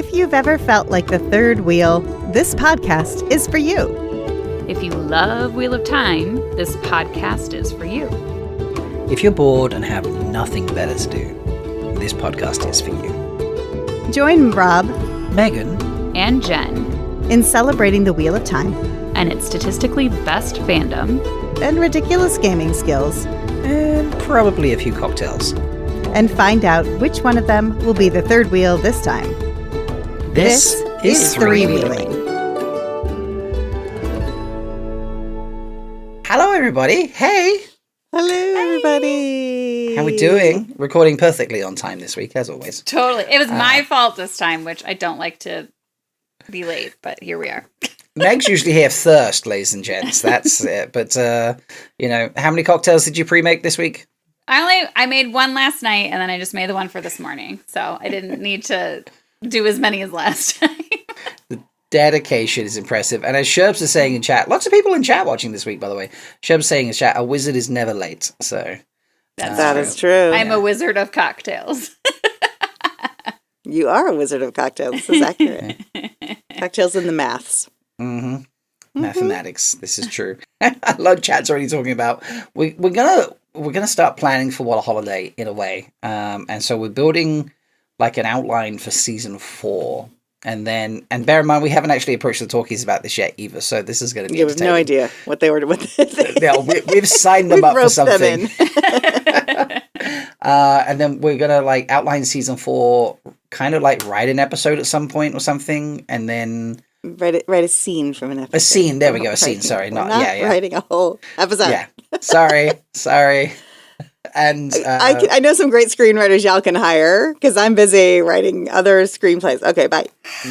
If you've ever felt like the third wheel, this podcast is for you. If you love Wheel of Time, this podcast is for you. If you're bored and have nothing better to do, this podcast is for you. Join Rob, Megan, And Jen. in celebrating the Wheel of Time And its statistically best fandom. and ridiculous gaming skills, and probably a few cocktails. and find out which one of them will be the third wheel this time. This is three-wheeling. Hello, everybody. Hey, Hello, everybody. how we doing? Recording perfectly on time this week, as always. Totally. It was my fault this time, which I don't like to be late, but here we are. Meg's usually here first, ladies and gents. That's it. But, how many cocktails did you pre-make this week? I made one last night, and then I just made the one for this morning. So I didn't need to do as many as last time. Dedication is impressive. And as Sherbs is saying in chat, lots of people in chat watching this week, by the way. Sherbs saying in chat, a wizard is never late. So That is true. I'm a wizard of cocktails. You are a wizard of cocktails. This is accurate. Cocktails in the maths. Mm-hmm. Mathematics. This is true. I love chat's already talking about we're gonna start planning for What a Holiday in a way. And so we're building like an outline for season 4. And bear in mind, we haven't actually approached the talkies about this yet either. So this is going to be You have no idea what they were. Yeah, we've signed them up for something. And then we're going to outline season 4, kind of write an episode at some point or something. And then write a scene from an episode. a scene. There we go. A scene. Sorry. Not writing a whole episode. Yeah. Sorry. And I know some great screenwriters y'all can hire because I'm busy writing other screenplays. Okay, bye.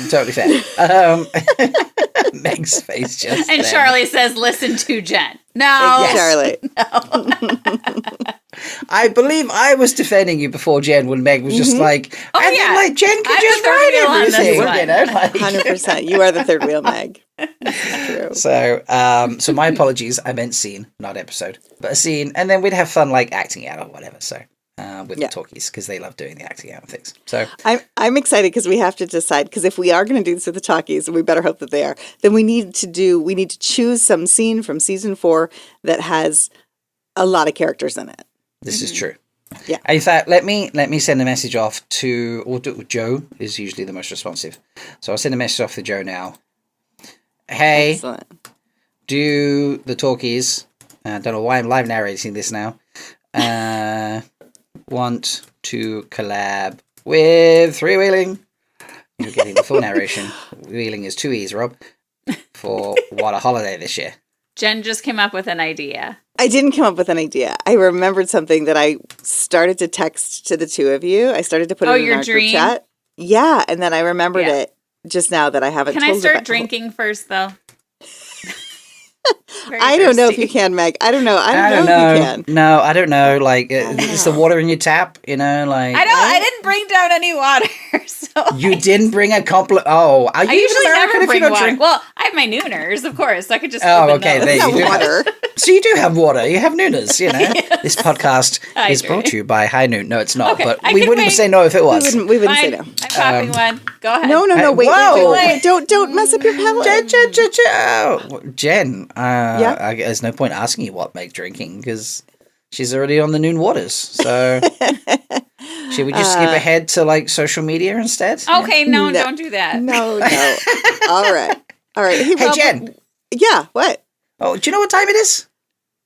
Totally fair. Meg's face just And then. Charlie says, listen to Jen. No. Yes. Charlie. I believe I was defending you before Jen when Meg was just like, Oh, and yeah. then Jen could I'm just the third write wheel on this everything. one. 100%. You are the third wheel, Meg. True. So my apologies. I meant scene, not episode, but a scene, and then we'd have fun acting out or whatever. So with the talkies because they love doing the acting out and things. So I'm excited because we have to decide because if we are going to do this with the talkies, and we better hope that they are, then we need to choose some scene from season 4 that has a lot of characters in it. this is true. Yeah. In fact, let me send a message off to Joe is usually the most responsive. So I'll send a message off to Joe now. Hey, Excellent. do the talkies. I don't know why I'm live narrating this now. Want to collab with Three-Wheeling. You're getting the full narration. Wheeling is 2 E's, Rob, for What a Holiday this year. Jen just came up with an idea. I didn't come up with an idea. I remembered something that I started to text to the two of you. I started to put it in your our dream? group chat. Yeah, and then I remembered it just now that I haven't Can told I start about- drinking first, though? Very I don't know if thirsty. you can, Meg. I don't know. I don't know if you can. No, I don't know. Is the water in your tap? I didn't bring down any water, so You didn't bring a compliment. Oh, are you I usually American never if you bring don't water. drink? Well, I have my Nooners, of course. So I could just. Oh, open okay, those. there you Not do. water. So you do have water. You have Nooners, Yes. This podcast I is agree. brought to you by High Noon. No, it's not, Okay, but I we can wouldn't wait. say no if it was. We wouldn't say Fine. no. I'm popping one. Go ahead. No, Hey, wait, whoa. wait. Don't mess up your palate. Jen, Yeah? there's no point asking you what Meg's drinking because she's already on the Noon Waters. So should we just skip ahead to social media instead? Okay, no, No. don't do that. No. All right. Hey, Hey, Rob, Jen. Yeah, what? Oh, do you know what time it is?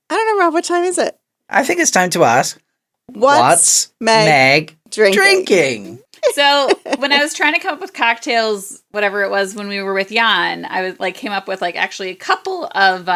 I don't know, Rob. What time is it? I think it's time to ask. What's Meg drinking? So when I was trying to come up with cocktails, whatever it was, when we were with Jan, I was came up with actually a couple of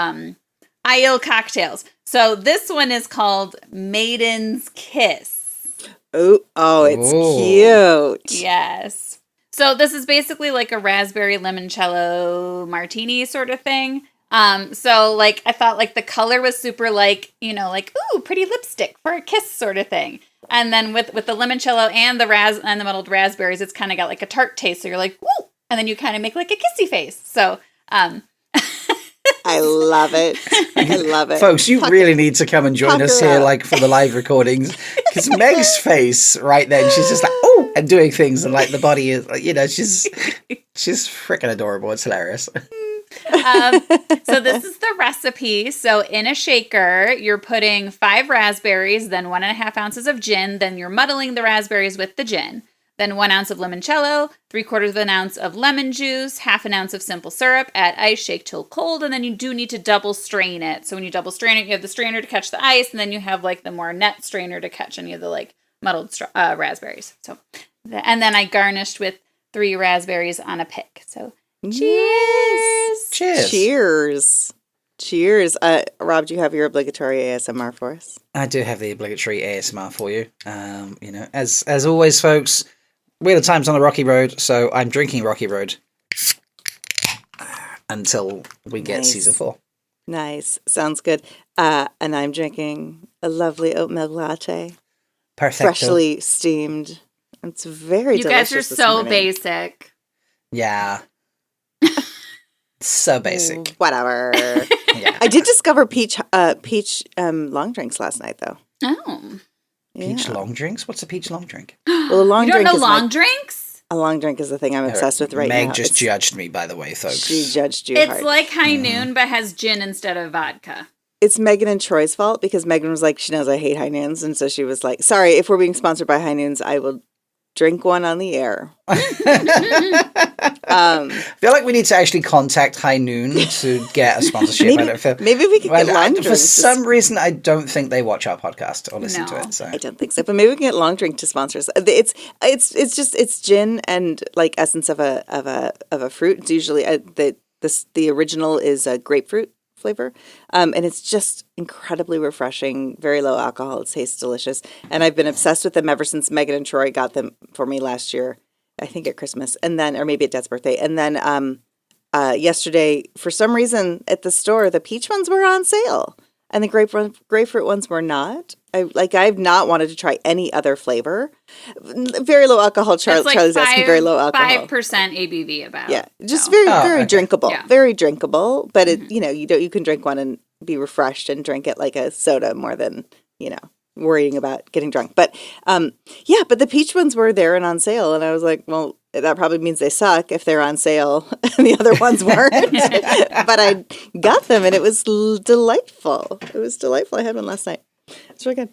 IL cocktails. So this one is called Maiden's Kiss. Oh, it's Ooh. cute. Yes. So this is basically like a raspberry limoncello martini sort of thing. So I thought the color was super ooh, pretty lipstick for a kiss sort of thing. And then with the limoncello and the muddled raspberries, it's kind of got a tart taste. So you're woo! And then you kind of make a kissy face. So, I love it. I love it. Folks, you really need to come and join us Pucker here up. for the live recordings because Meg's face right then, she's just oh, and doing things, and like the body is, she's freaking adorable. It's hilarious. So this is the recipe. So in a shaker, you're putting 5 raspberries, then 1.5 ounces of gin, then you're muddling the raspberries with the gin. Then 1 ounce of limoncello, 3/4 of an ounce of lemon juice, 1/2 an ounce of simple syrup, add ice, shake till cold, and then you do need to double strain it. So when you double strain it, you have the strainer to catch the ice, and then you have like the more net strainer to catch any of the like muddled raspberries. So, and then I garnished with 3 raspberries on a pick. So cheers! Cheers. Rob, do you have your obligatory ASMR for us? I do have the obligatory ASMR for you. As always, folks, Wheel of Time's on a rocky road, so I'm drinking Rocky Road until we get season 4. Nice. Sounds good. And I'm drinking a lovely oat milk latte. Perfecto. Freshly steamed. It's very delicious. You guys are so basic. Yeah. So basic. Whatever. Yeah. I did discover peach long drinks last night, though. Oh. Peach long drinks? What's a peach long drink? Well, a long you drink don't know is long drinks? A long drink is the thing I'm obsessed with right now. Meg just judged me, by the way, folks. She judged you It's hard. like High Noon, but has gin instead of vodka. It's Megan and Troy's fault because Megan was like, she knows I hate High Noons. And so she was like, sorry, if we're being sponsored by High Noons, I will drink one on the air. I feel like we need to actually contact High Noon to get a sponsorship. Maybe we could get long drinks. For some reason, I don't think they watch our podcast or listen to it. So I don't think so, but maybe we can get long drink to sponsor us. It's gin and like essence of a fruit. It's usually the original is a grapefruit flavor, and it's just incredibly refreshing. Very low alcohol. It tastes delicious, and I've been obsessed with them ever since Megan and Troy got them for me last year. I think at Christmas, and then or maybe at Dad's birthday, and then yesterday for some reason at the store the peach ones were on sale, and the grapefruit ones were not. I've not wanted to try any other flavor. Very low alcohol. Charlie's asking very low alcohol. 5% ABV about. Yeah, just very drinkable. Yeah. Very drinkable. But it, you can drink one and be refreshed and drink it like a soda more than worrying about getting drunk. But but the peach ones were there and on sale, and I was like, well, that probably means they suck if they're on sale and the other ones weren't. But I got them and it was delightful. It was delightful. I had one last night. It's really good.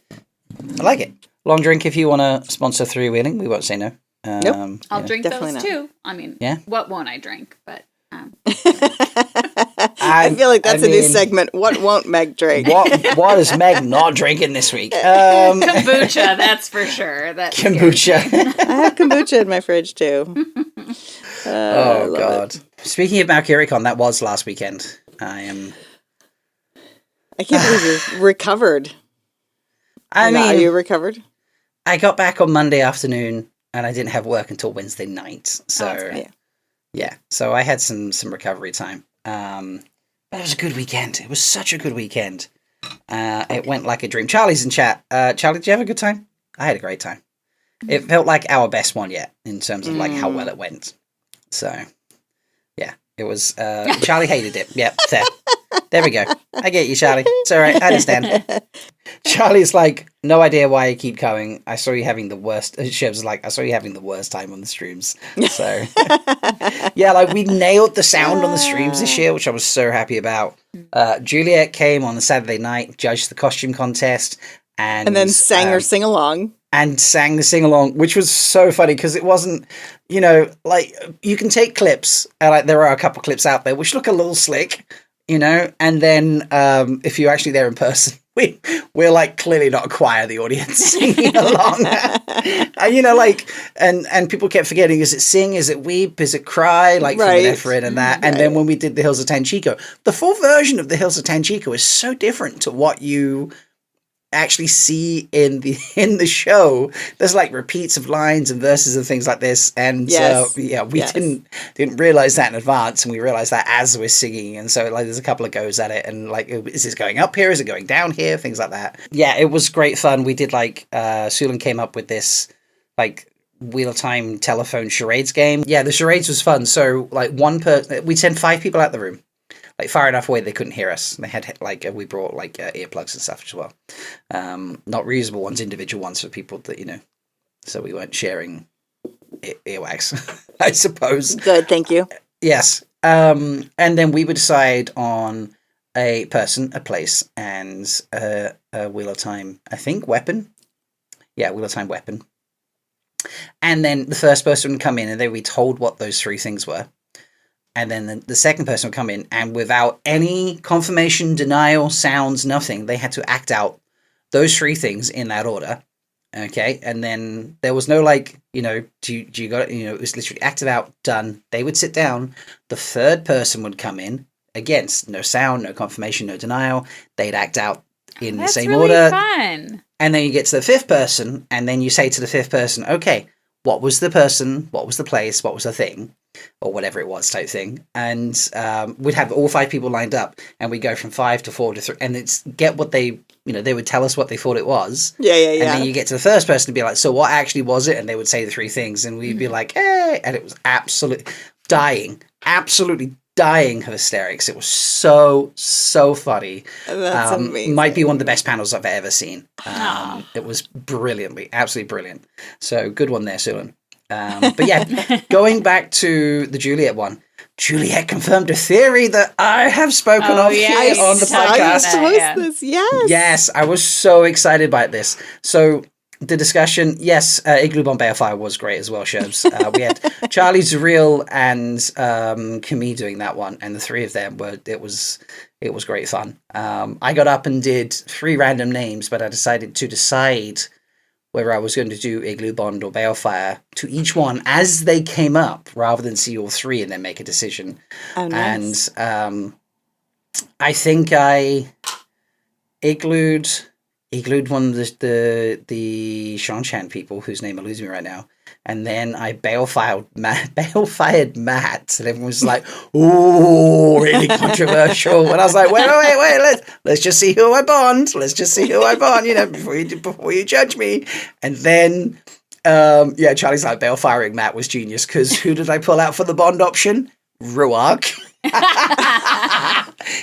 I like it. Long drink if you want to sponsor Three Wheeling. We won't say no. Nope. I'll drink those not. too. I mean, what won't I drink? But I feel like that's a new segment. What won't Meg drink? What is Meg not drinking this week? Kombucha, that's for sure. Kombucha. I have kombucha in my fridge too. Oh God! Speaking of Valkyricon, that was last weekend. I can't believe you recovered. Are you recovered? I got back on Monday afternoon, and I didn't have work until Wednesday night. So so I had some recovery time. But it was a good weekend. It was such a good weekend. It went like a dream. Charlie's in chat. Charlie, did you have a good time? I had a great time. It felt like our best one yet in terms of like how well it went. So yeah, it was. Charlie hated it. Yep, there we go. I get you, Charlie. It's all right. I understand. Charlie's like, no idea why you keep going. I saw you having the worst. She was like, I saw you having the worst time on the streams. So yeah, like we nailed the sound on the streams this year, which I was so happy about. Juliet came on the Saturday night, judged the costume contest, and then sang her sing along. And sang the sing along, which was so funny because it wasn't, like you can take clips, and like there are a couple clips out there which look a little slick, and then if you're actually there in person, we're like clearly not a choir, the audience singing along. And people kept forgetting, is it sing, is it weep, is it cry, like from an effort and that. And then when we did the Hills of Tanchico, the full version of the Hills of Tanchico is so different to what you actually see in the show. There's like repeats of lines and verses and things like this, and we didn't realize that in advance, and we realized that as we're singing, and so like there's a couple of goes at it, and like, is this going up here, is it going down here, things like that. Yeah, it was great fun. We did like Sulan came up with this like Wheel of Time telephone charades game. Yeah, the charades was fun. So like we'd send 5 people out the room, like far enough away they couldn't hear us. They had like we brought like earplugs and stuff as well, not reusable ones, individual ones for people that so we weren't sharing earwax, I suppose. Good, thank you. Yes. And then we would decide on a person, a place, and a Wheel of Time, I think, weapon. Yeah, Wheel of Time weapon. And then the first person would come in and they would be told what those three things were. And then the second person would come in, and without any confirmation, denial, sounds, nothing, they had to act out those three things in that order. Okay, and then there was no like, do you got it? It was literally acted out, done. They would sit down. The third person would come in. Again, no sound, no confirmation, no denial. They'd act out in the same really order. Fun. And then you get to the fifth person, and then you say to the fifth person, okay, what was the person? What was the place? What was the thing? Or whatever it was type thing. And we'd have all five people lined up, and we go from 5 to 4 to 3, and it's get what they, they would tell us what they thought it was. Yeah. And then you get to the first person to be like, so what actually was it? And they would say the three things, and we'd be like, hey, and it was absolutely dying of hysterics. It was so funny. That's amazing. Might be one of the best panels I've ever seen. It was absolutely brilliant. So good one there, Sulan. But yeah, going back to the Juliet one, Juliet confirmed a theory that I have spoken of here on the podcast. Yes, I was so excited by this. So the discussion, yes, Igloo Bomb Balefire was great as well, Sherbs. We had Charlie Zureel and Camille doing that one, and the three of them it was great fun. I got up and did 3 random names, but I decided to decide whether I was going to do Igloo Bond or Balefire to each one as they came up, rather than see all 3 and then make a decision. Oh, nice. And I think I iglooed one of the Shanshan people whose name eludes me right now, and then I balefired Matt, and everyone was like, "Ooh, really controversial." And I was like, "Wait, let's just see who I bond. Before you judge me." And then, Charlie's like, balefiring Matt was genius, because who did I pull out for the bond option? Ruark.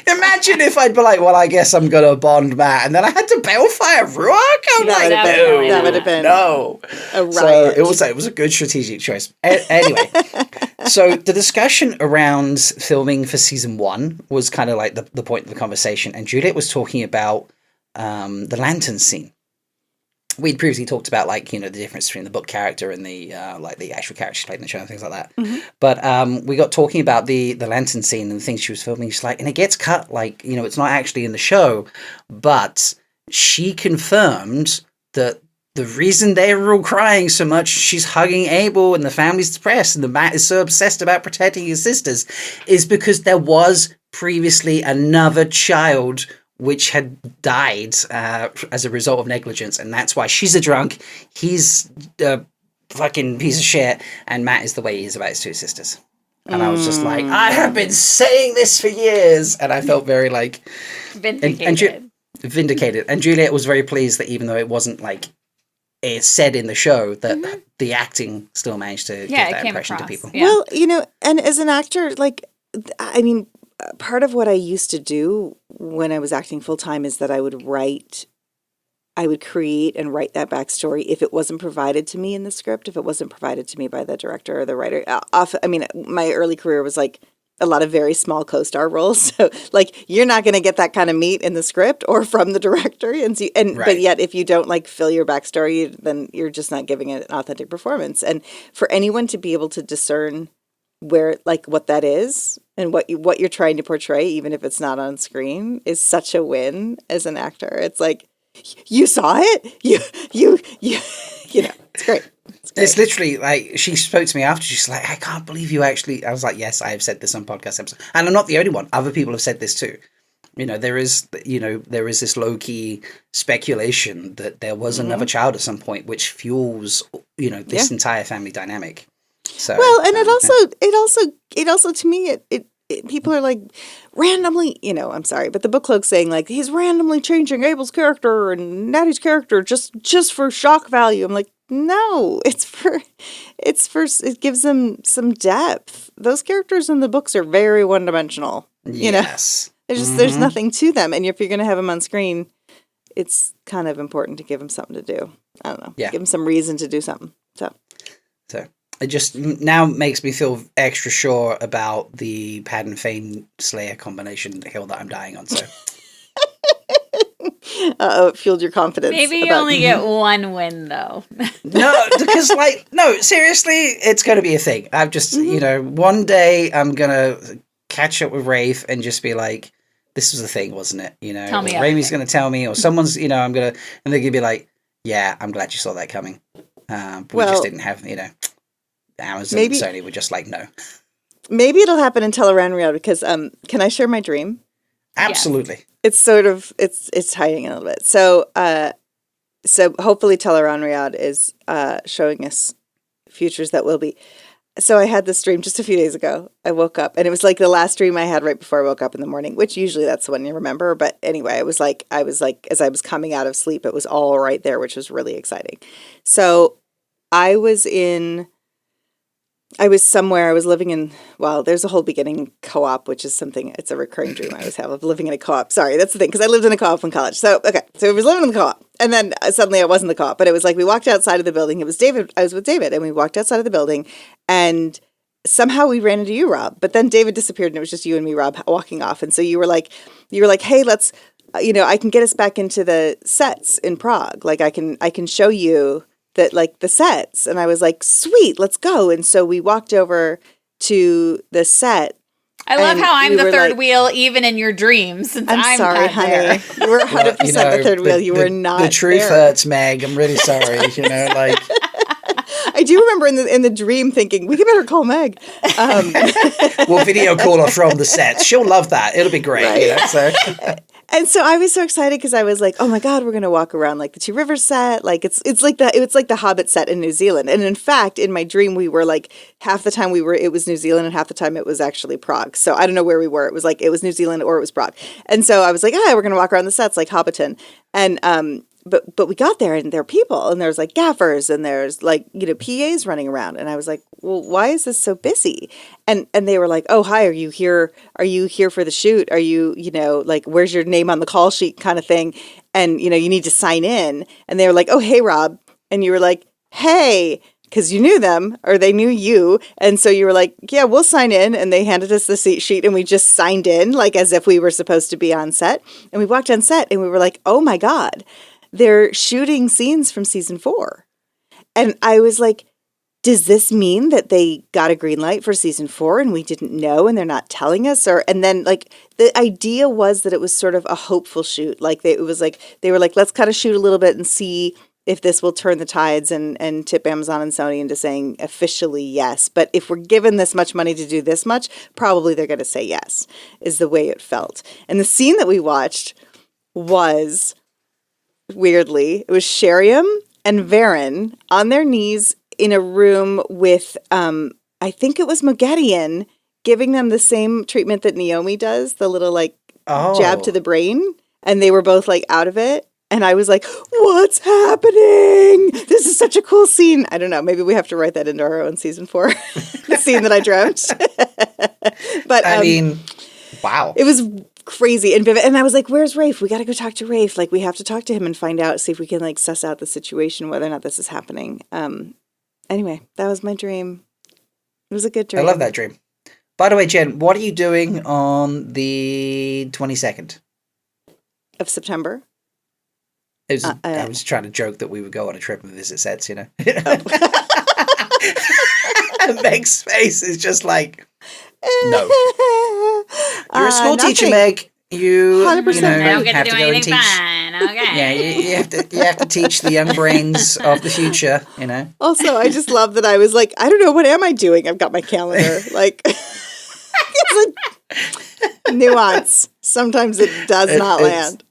Imagine if I'd be like, well, I guess I'm gonna bond Matt, and then I had to balefire Ruark. That would have been no. A riot. So it was a good strategic choice. Anyway, so the discussion around filming for season 1 was kind of like the point of the conversation, and Juliet was talking about the lantern scene. We'd previously talked about the difference between the book character and the the actual character she played in the show and things like that. Mm-hmm. But we got talking about the lantern scene and the things she was filming. She's like, and it gets cut, it's not actually in the show, but she confirmed that the reason they were all crying so much, she's hugging Abel and the family's depressed and the Matt is so obsessed about protecting his sisters, is because there was previously another child which had died as a result of negligence, and that's why she's a drunk, he's a fucking piece of shit, and Matt is the way he is about his 2 sisters. And I was just like, I have been saying this for years, and I felt very vindicated. Vindicated. And Juliet was very pleased that even though it wasn't it's said in the show, that the acting still managed to give that impression to people. Yeah. Well, and as an actor, part of what I used to do when I was acting full time is that I would create and write that backstory if it wasn't provided to me in the script, if it wasn't provided to me by the director or the writer. My early career was a lot of very small co-star roles. So you're not going to get that kind of meat in the script or from the director. But yet if you don't you fill your backstory, then you're just not giving it an authentic performance. And for anyone to be able to discern where what that is and what you're trying to portray, even if it's not on screen, is such a win as an actor. It's you saw it, you it's great. It's literally she spoke to me after. She's like, I can't believe you actually. I was like, yes, I have said this on podcast episodes, and I'm not the only one. Other people have said this too. There is this low key speculation that there was another child at some point, which fuels this entire family dynamic. So, well, and it also to me it people are randomly, I'm sorry, but the book club's saying he's randomly changing Abel's character and Natty's character just for shock value. I'm like, no, it gives them some depth. Those characters in the books are very one dimensional. Yes. There's nothing to them, and if you're going to have them on screen, it's kind of important to give them something to do. I don't know. Yeah. Give them some reason to do something. So. it just now makes me feel extra sure about the Padden Fane Slayer combination hill that I'm dying on. So It fueled your confidence. Maybe you only get one win, though. no, because no, seriously, it's going to be a thing. I've just, one day I'm going to catch up with Rafe and just be like, this was the thing, wasn't it? Tell me Raimi's going to tell me, or someone's, and they're going to be like, yeah, I'm glad you saw that coming. But we just didn't have, Amazon and Sony were just like, no. Maybe it'll happen in Teleranriad because, can I share my dream? Absolutely. Yeah. It's sort of, it's hiding a little bit. So hopefully Teleranriad is showing us futures that will be. So I had this dream just a few days ago. I woke up and it was like the last dream I had right before I woke up in the morning, which usually that's the one you remember. But anyway, I was like, as I was coming out of sleep, it was all right there, which was really exciting. So I was somewhere, I was living in, there's a whole beginning co-op, which is something, it's a recurring dream I always have of living in a co-op. Sorry, that's the thing, because I lived in a co-op in college. So I was living in the co-op. And then suddenly I wasn't the co-op, but it was like we walked outside of the building. I was with David, and we walked outside of the building, and somehow we ran into you, Rob. But then David disappeared, and it was just you and me, Rob, walking off. And so you were like, hey, let's, I can get us back into the sets in Prague. Like I can show you that, like, the sets. And I was like, sweet, let's go. And so we walked over to the set. I love how I'm the third wheel even in your dreams. Since I'm sorry, not honey. There. You were 100% the third wheel. You were not The truth there. hurts, Meg. I'm really sorry. I do remember in the dream thinking, we could better call Meg. We'll video call her from the sets. She'll love that. It'll be great. Right. And so I was so excited because I was like, oh my God, we're going to walk around like the Two Rivers set. Like it's like the Hobbit set in New Zealand. And in fact, in my dream, we were like half the time it was New Zealand and half the time it was actually Prague. So I don't know where we were. It was like, it was New Zealand or it was Prague. And so I was like, we're going to walk around the sets like Hobbiton. And, but we got there and there are people and there's like gaffers and there's like, PAs running around. And I was like, well, why is this so busy? And they were like, oh, hi, are you here? Are you here for the shoot? Are you, like, where's your name on the call sheet kind of thing? And, you need to sign in. And they were like, oh, hey, Rob. And you were like, hey, because you knew them or they knew you. And so you were like, yeah, we'll sign in. And they handed us the seat sheet and we just signed in like as if we were supposed to be on set. And we walked on set and we were like, oh my God. They're shooting scenes from season 4. And I was like, does this mean that they got a green light for season 4 and we didn't know and they're not telling us? And then like the idea was that it was sort of a hopeful shoot. Like they were like, let's kind of shoot a little bit and see if this will turn the tides and tip Amazon and Sony into saying officially yes. But if we're given this much money to do this much, probably they're going to say yes, is the way it felt. And the scene that we watched was... weirdly, it was Sheriam and Varen on their knees in a room with, I think it was Mogedion giving them the same treatment that Naomi does, the little like jab to the brain. And they were both like out of it. And I was like, what's happening? This is such a cool scene. I don't know. Maybe we have to write that into our own season 4, the scene that I dreamt. But I mean, wow. It was crazy and vivid. And I was like, where's Rafe? We got to go talk to Rafe. Like, we have to talk to him and find out, see if we can like suss out the situation, whether or not this is happening. Anyway, that was my dream. It was a good dream. I love that dream. By the way, Jen, what are you doing on the 22nd? Of September? I was trying to joke that we would go on a trip and visit sets, Oh. Meg's face is just like, no. You're a school teacher, Meg. You 100%. I don't you get have to to do go and anything teach. fun. Okay. Yeah, you have to teach the young brains of the future. Also, I just love that I was like, I don't know, what am I doing? I've got my calendar. Like, it's like nuance. Sometimes it does not land.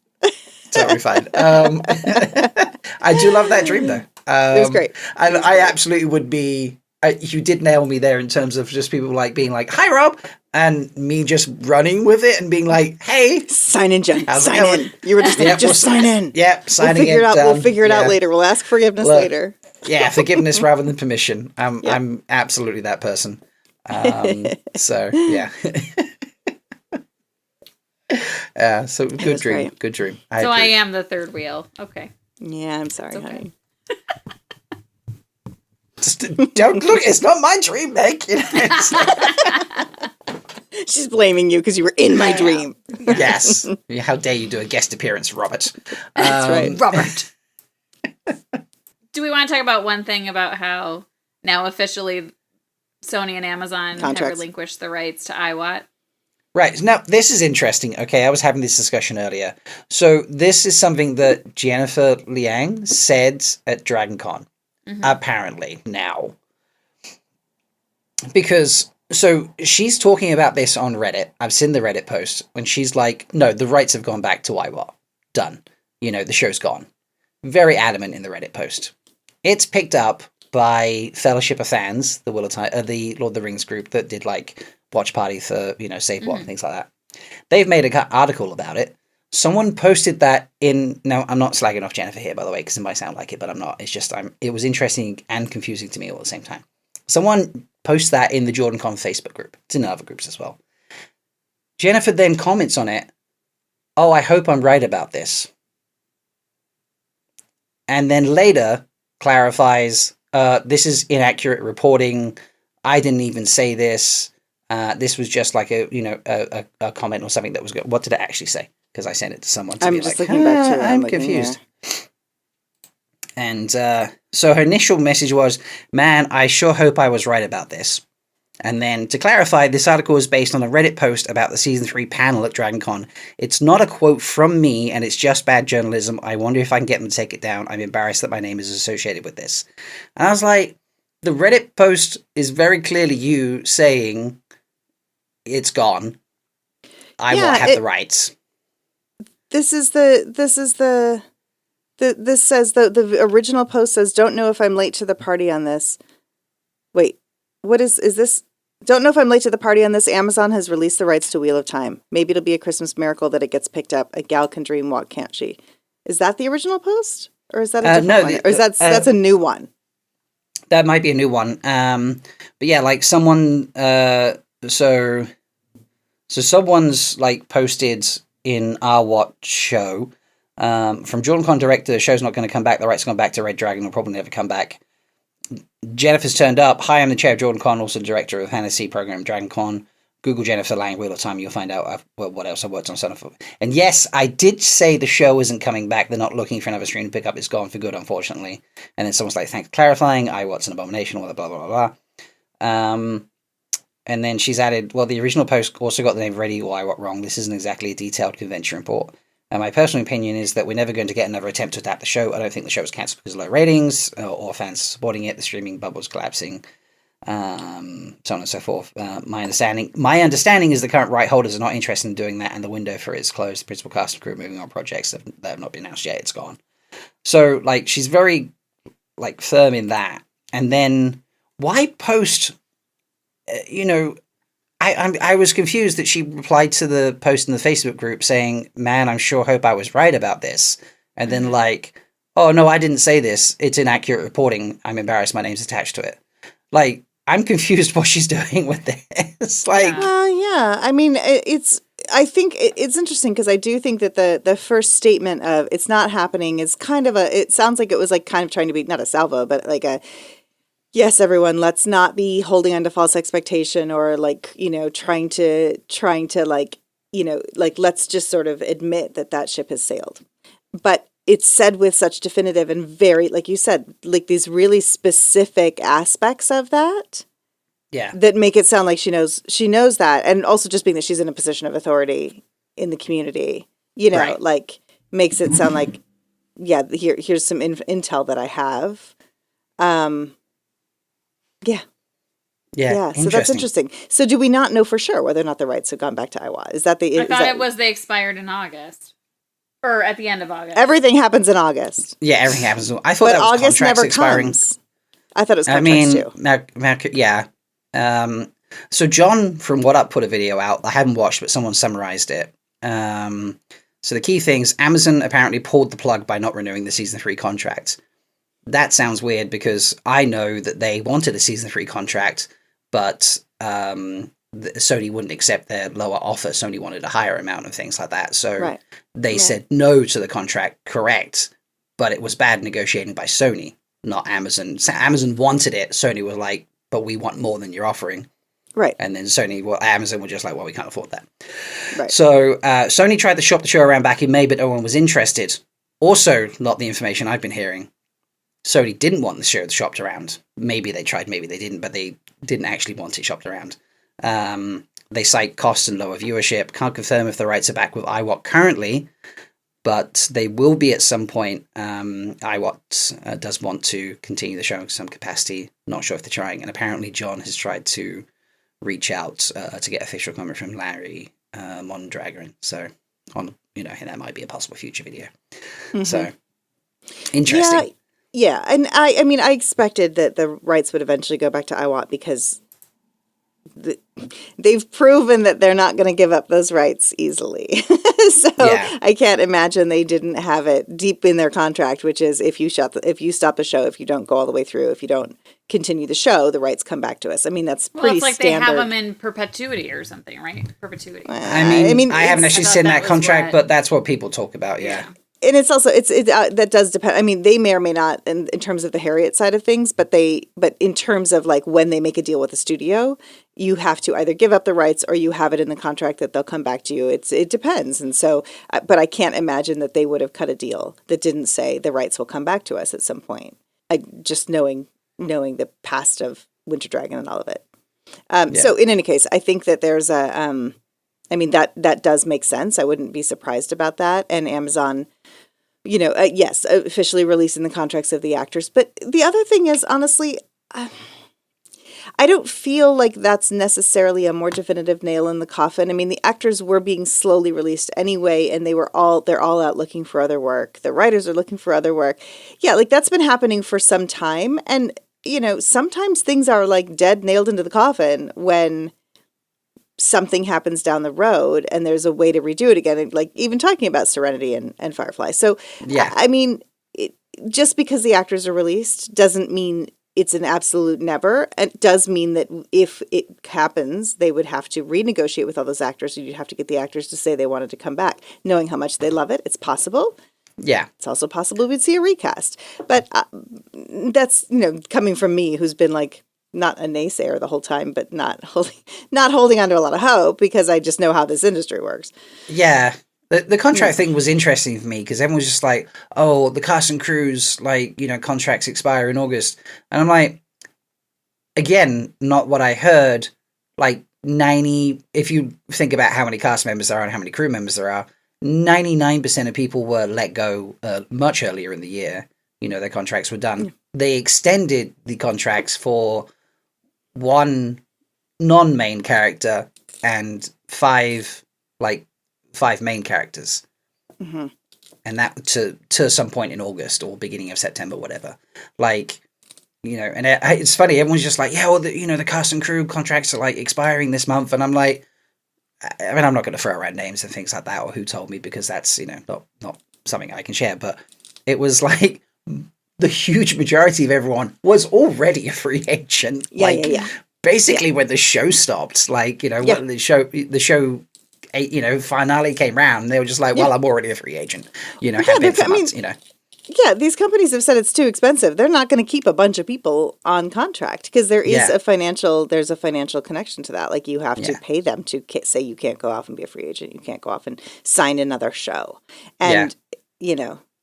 Totally fine. I do love that dream, though. It was great. And I absolutely would be. You did nail me there in terms of just people like being like, "Hi, Rob," and me just running with it and being like, "Hey, sign in, Jen. How's it Sign going?" in. You were just like, just sign in. Yep, signing we'll figure it. We'll figure it out later. We'll ask forgiveness later. Yeah, forgiveness rather than permission. I'm absolutely that person. So yeah. So good dream. Great. Good dream. So I am the third wheel. Okay. Yeah, I'm sorry, Okay. honey. Don't look, it's not my dream, Meg. You know, it's She's blaming you because you were in my dream. yes. How dare you do a guest appearance, Robert? That's right. Robert. Do we want to talk about one thing about how now officially Sony and Amazon have relinquished the rights to iWatt? Right. Now, this is interesting. Okay, I was having this discussion earlier. So this is something that Jennifer Liang said at DragonCon, apparently, now. Because, so she's talking about this on Reddit. I've seen the Reddit post when she's like, no, the rights have gone back to iWatt. Done. You know, the show's gone. Very adamant in the Reddit post. It's picked up by Fellowship of Fans, the Lord of the Rings group that did like watch party for, you know, Save What and things like that. They've made an article about it. Someone posted that in, now I'm not slagging off Jennifer here, by the way, because it might sound like it, but I'm not. It's just, it was interesting and confusing to me all at the same time. Someone posts that in the JordanCon Facebook group. It's in other groups as well. Jennifer then comments on it, oh, I hope I'm right about this. And then later clarifies, this is inaccurate reporting. I didn't even say this. This was just like a comment or something that was good. What did it actually say? Because I sent it to someone. To I'm be just like, looking back to it. I'm confused. And so her initial message was, man, I sure hope I was right about this. And then to clarify, this article is based on a Reddit post about the Season 3 panel at DragonCon. It's not a quote from me, and it's just bad journalism. I wonder if I can get them to take it down. I'm embarrassed that my name is associated with this. And I was like, the Reddit post is very clearly you saying it's gone. I will have the rights. This says the original post says, don't know if I'm late to the party on this. Wait, what is this? Don't know if I'm late to the party on this. Amazon has released the rights to Wheel of Time. Maybe it'll be a Christmas miracle that it gets picked up. A gal can dream, what can't she? Is that the original post? Or is that a different one? Or is that's a new one? That might be a new one. But yeah, like someone, so someone's like posted in our What show, from JordanCon director, the show's not going to come back. The rights gone back to Red Dragon. Will probably never come back. Jennifer's turned up. Hi, I'm the chair of JordanCon, also director of Fantasy program DragonCon. Google Jennifer Lang, Wheel of Time. You'll find out what else I've worked on. Son of. And yes, I did say the show isn't coming back. They're not looking for another stream to pick up. It's gone for good, unfortunately. And then someone's like, thanks for clarifying. What's an abomination? Blah, blah, blah, blah, blah. And then she's added, well, the original post also got the name Ready or What wrong. This isn't exactly a detailed convention report. And my personal opinion is that we're never going to get another attempt to adapt the show. I don't think the show was cancelled because of low ratings or fans supporting it. The streaming bubble's collapsing, so on and so forth. My understanding is the current right holders are not interested in doing that, and the window for it is closed. The principal cast and crew moving on projects that have not been announced yet. It's gone. So, like, she's very, like, firm in that. And then why post? I was confused that she replied to the post in the Facebook group saying, man, I'm sure hope I was right about this. And then like, oh, no, I didn't say this. It's inaccurate reporting. I'm embarrassed. My name's attached to it. Like, I'm confused what she's doing with this. Like, yeah. I mean, I think it's interesting because I do think that the first statement of it's not happening is kind of it sounds like it was like kind of trying to be not a salvo, but like a, yes, everyone, let's not be holding on to false expectation or like, trying to like, like, let's just sort of admit that ship has sailed. But it's said with such definitive and very, like you said, like these really specific aspects of that. Yeah. That make it sound like she knows that. And also just being that she's in a position of authority in the community, right. Like makes it sound like, yeah, here's some intel that I have. Yeah. So that's interesting. So do we not know for sure whether or not the rights have gone back to iWatt? Is that the? I thought it was they expired in August, or at the end of August. Everything happens in August. Yeah, everything happens. I thought that was August contracts never expiring. Comes. I thought it was contracts too. Yeah. So John from What Up put a video out. I haven't watched, but someone summarized it. So the key things: Amazon apparently pulled the plug by not renewing the season 3 contract. That sounds weird because I know that they wanted a season 3 contract, but Sony wouldn't accept their lower offer. Sony wanted a higher amount of things like that. So they said no to the contract, correct, but it was bad negotiating by Sony. not Amazon. So Amazon wanted it. Sony was like, but we want more than you're offering. Right. And then Amazon were just like, well, we can't afford that. Right. So Sony tried to shop the show around back in May, but no one was interested. Also, not the information I've been hearing. Sony didn't want the show shopped around. Maybe they tried, maybe they didn't, but they didn't actually want it shopped around. They cite costs and lower viewership. Can't confirm if the rights are back with iWat currently, but they will be at some point. iWat does want to continue the show in some capacity. Not sure if they're trying. And apparently John has tried to reach out to get official comment from Larry Mondragon. So, and that might be a possible future video. Mm-hmm. So, interesting. Yeah. And I mean, I expected that the rights would eventually go back to iWat because they've proven that they're not going to give up those rights easily. So I can't imagine they didn't have it deep in their contract, which is if you stop the show, if you don't go all the way through, if you don't continue the show, the rights come back to us. I mean, that's pretty it's like standard. They have them in perpetuity or something, right? Perpetuity. I mean, I haven't actually seen that contract, but that's what people talk about. Yeah. And it's also that does depend. I mean, they may or may not in terms of the Harriet side of things, but in terms of like when they make a deal with the studio, you have to either give up the rights or you have it in the contract that they'll come back to you. It depends. And so, but I can't imagine that they would have cut a deal that didn't say the rights will come back to us at some point. Just knowing the past of Winter Dragon and all of it. So in any case, I think that there's I mean, that does make sense. I wouldn't be surprised about that. And Amazon, yes, officially releasing the contracts of the actors. But the other thing is, honestly, I don't feel like that's necessarily a more definitive nail in the coffin. I mean, the actors were being slowly released anyway, and they're all out looking for other work. The writers are looking for other work. Yeah, like that's been happening for some time. And, sometimes things are like dead, nailed into the coffin when something happens down the road and there's a way to redo it again. Like even talking about Serenity and Firefly. So, I mean, just because the actors are released doesn't mean it's an absolute never. It does mean that if it happens, they would have to renegotiate with all those actors. And you'd have to get the actors to say they wanted to come back, knowing how much they love it. It's possible. Yeah. It's also possible we'd see a recast. But that's, coming from me, who's been like, not a naysayer the whole time, but not holding on to a lot of hope because I just know how this industry works. Yeah. The contract thing was interesting for me because everyone was just like, oh, the cast and crews, contracts expire in August. And I'm like, again, not what I heard. Like 90, if you think about how many cast members there are and how many crew members there are, 99% of people were let go much earlier in the year. Their contracts were done. Yeah. They extended the contracts for one non-main character and five main characters. Mm-hmm. And that to some point in August or beginning of September, whatever. And it's funny, everyone's just like, yeah, well, the cast and crew contracts are expiring this month. And I'm like, I mean, I'm not going to throw around names and things like that or who told me because that's, not something I can share. But it was like the huge majority of everyone was already a free agent. Basically when the show stopped, when the show finale came round, they were just like, well, I'm already a free agent, have been for months, Yeah, these companies have said it's too expensive. They're not going to keep a bunch of people on contract because there is a financial connection to that. Like you have to pay them to say you can't go off and be a free agent. You can't go off and sign another show. And,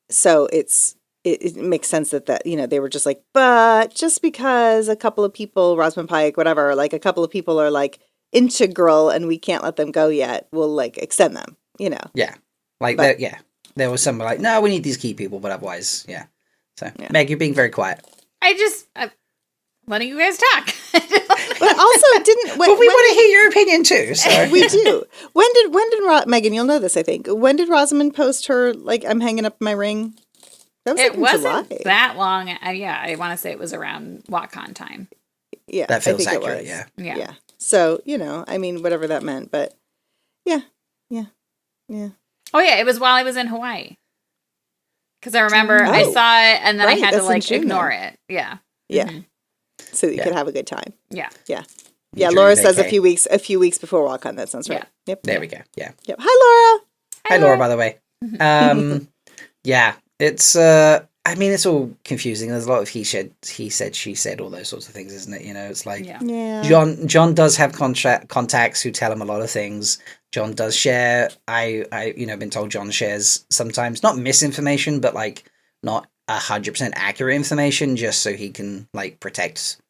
so it makes sense that they were just like, but just because a couple of people, Rosamund Pike, whatever, a couple of people are integral and we can't let them go yet, we'll extend them, Yeah. There was some no, we need these key people, but otherwise, So, Meg, you're being very quiet. I'm letting you guys talk. But also didn't... But we want to hear your opinion too, so... We do. When did Megan, you'll know this, I think. When did Rosamund post her, I'm hanging up my ring? That was it wasn't July. that long. I want to say it was around WatCon time. Yeah, that feels I think accurate. It was. Yeah. So I mean, whatever that meant, but yeah. Oh yeah, it was while I was in Hawaii. Because I remember I saw it and then I had to ignore it. Yeah. Yeah. Mm-hmm. So that you could have a good time. Yeah. Yeah. Yeah. Laura says a few weeks before WatCon. That sounds right. Yeah. Yep. There we go. Yeah. Yep. Hi, Laura. Hi, Laura. By the way. Yeah. It's I I mean, it's all confusing. There's a lot of he said, she said, all those sorts of things, isn't it? You know, it's like John does have contacts who tell him a lot of things. John does share. I been told John shares sometimes not misinformation, but like not 100% accurate information, just so he can like protect,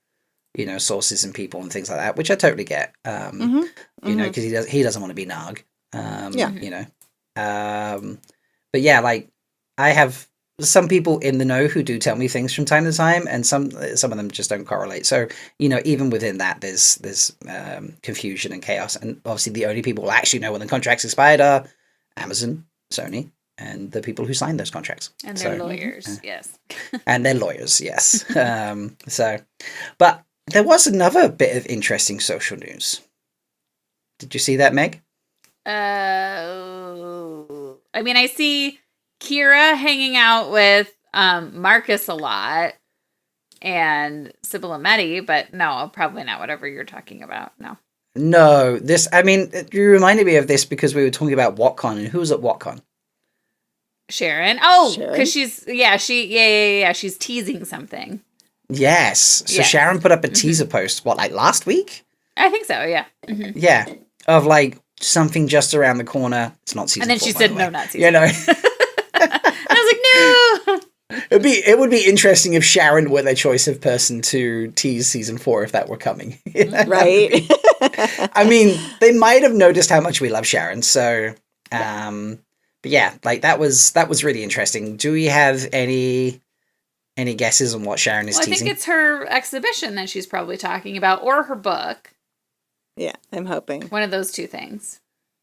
sources and people and things like that, which I totally get. Because he doesn't want to be narg. But yeah, like I have some people in the know who do tell me things from time to time, and some of them just don't correlate. So, even within that, there's confusion and chaos. And obviously the only people who actually know when the contracts expired are Amazon, Sony, and the people who signed those contracts. And their lawyers, yes. And their lawyers, yes. But there was another bit of interesting social news. Did you see that, Meg? I mean, I see Kira hanging out with Marcus a lot and Sybil Ameti, but no, probably not whatever you're talking about. No, you reminded me of this because we were talking about WhatCon, and who was at WhatCon? Sharon. Oh, because she's teasing something. Yes. So Sharon put up a teaser post, like last week? I think so, yeah. Mm-hmm. Yeah. Of like something just around the corner. It's not season 4. And then she said, no, not season 4. I was like, no. It would be interesting if Sharon were their choice of person to tease season 4 if that were coming. Right. I mean, they might have noticed how much we love Sharon. So, but yeah, like that was really interesting. Do we have any guesses on what Sharon is teasing? I think it's her exhibition that she's probably talking about, or her book. Yeah, I'm hoping. One of those two things.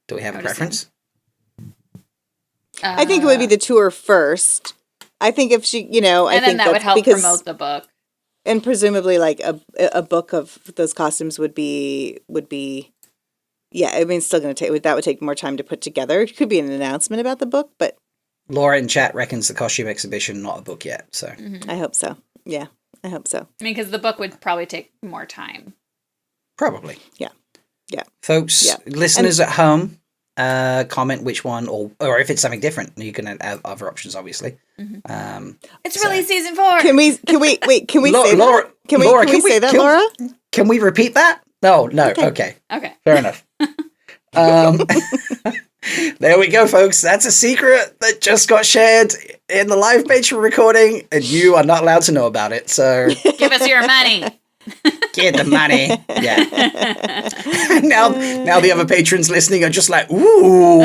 Do we have a preference? I think it would be the tour first. I think if she, I think that would help promote the book. And presumably, like a book of those costumes would be. Yeah, I mean, it's still going to take. That would take more time to put together. It could be an announcement about the book, but Laura in chat reckons the costume exhibition, not a book yet. So I hope so. Yeah, I hope so. I mean, because the book would probably take more time. Probably. Yeah. Folks, listeners at home, comment which one, or if it's something different, you can have other options, obviously. Mm-hmm. It's really season 4. Can we say Laura, that? Can we say that, Laura? Can we repeat that? No. Okay. Fair enough. There we go, folks. That's a secret that just got shared in the live Patreon recording, and you are not allowed to know about it. So give us your money. Get the money. Yeah. now the other patrons listening are just like, ooh,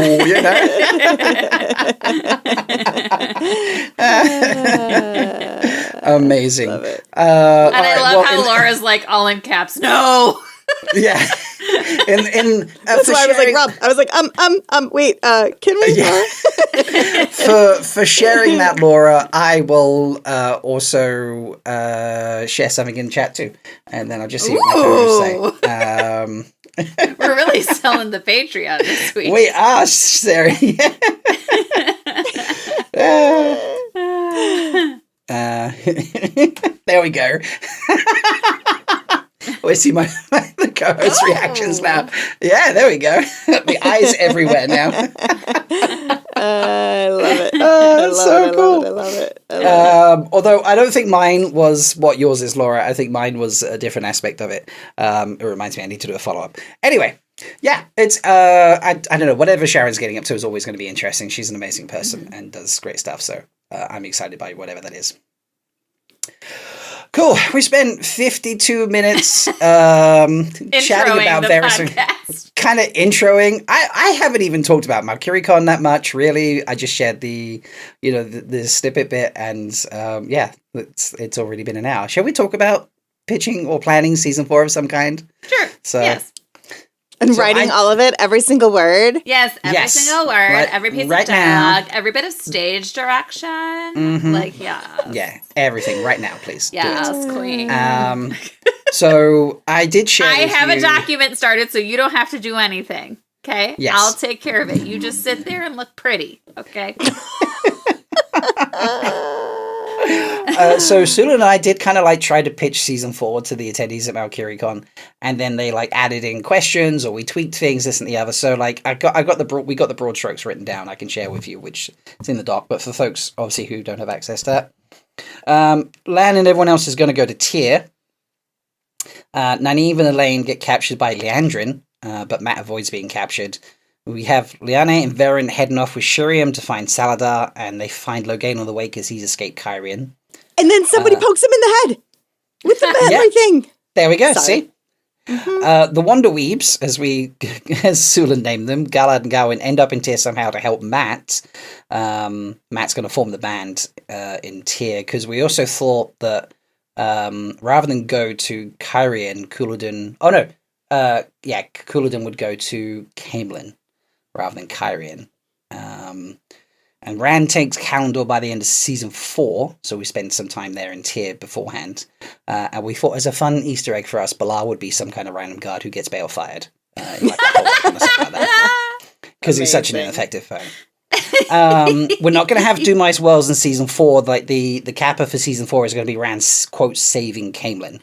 Amazing. Love it. And I love how Laura's like all in caps. No. Yeah. That's why I was like, Rob, I was like, wait, can we? Yeah. for sharing that, Laura, I will also share something in chat too, and then I'll just see what my co-hosts say. We're really selling the Patreon this week. We are, Sarah. There we go. We see the co-host reactions now. Yeah, there we go. The eyes everywhere now. I love it. That's so cool. I love it. Although I don't think mine was what yours is, Laura. I think mine was a different aspect of it. It reminds me I need to do a follow-up. Anyway, yeah, it's I don't know. Whatever Sharon's getting up to is always going to be interesting. She's an amazing person and does great stuff. So I'm excited by whatever that is. Cool. We spent 52 minutes chatting about various kind of introing. I haven't even talked about Mercurycon that much, really. I just shared the snippet bit, and it's already been an hour. Shall we talk about pitching or planning season 4 of some kind? Sure. So, yes. And writing all of it, every single word. Yes, every single word, every piece of dialogue, every bit of stage direction. Mm-hmm. Yeah, everything right now, please. Yes, queen. So I did share. I have a document started, so you don't have to do anything. Okay. Yes. I'll take care of it. You just sit there and look pretty. Okay. So Sula and I did kind of like try to pitch season 4 to the attendees at MalkyriaCon, and then they like added in questions or we tweaked things, this and the other. So like we got the broad strokes written down. I can share with you, which is in the doc. But for folks obviously who don't have access to that, Lan and everyone else is going to go to Tyr. Nynaeve and Elaine get captured by Leandrin, but Matt avoids being captured. We have Liane and Varen heading off with Shuriam to find Saladar, and they find Logain on the way because he's escaped Kyrian. And then somebody pokes him in the head with the memory thing. There we go. Sorry. See? Mm-hmm. The Wonder Weebs, as Sulan named them, Galad and Gawain, end up in Tyr somehow to help Matt. Matt's going to form the band in Tyr, because we also thought that rather than go to Kyrian, Couladin... Oh, no. Couladin would go to Caemlyn rather than Kyrian. And Rand takes Kalendor by the end of season 4, so we spend some time there in Tyr beforehand. And we thought as a fun Easter egg for us, Balar would be some kind of random guard who gets Bale fired. Because he's such an ineffective foe. We're not going to have Dumai's Wells in season 4. Like the capper for season 4 is going to be Rand, quote, saving Caemlyn.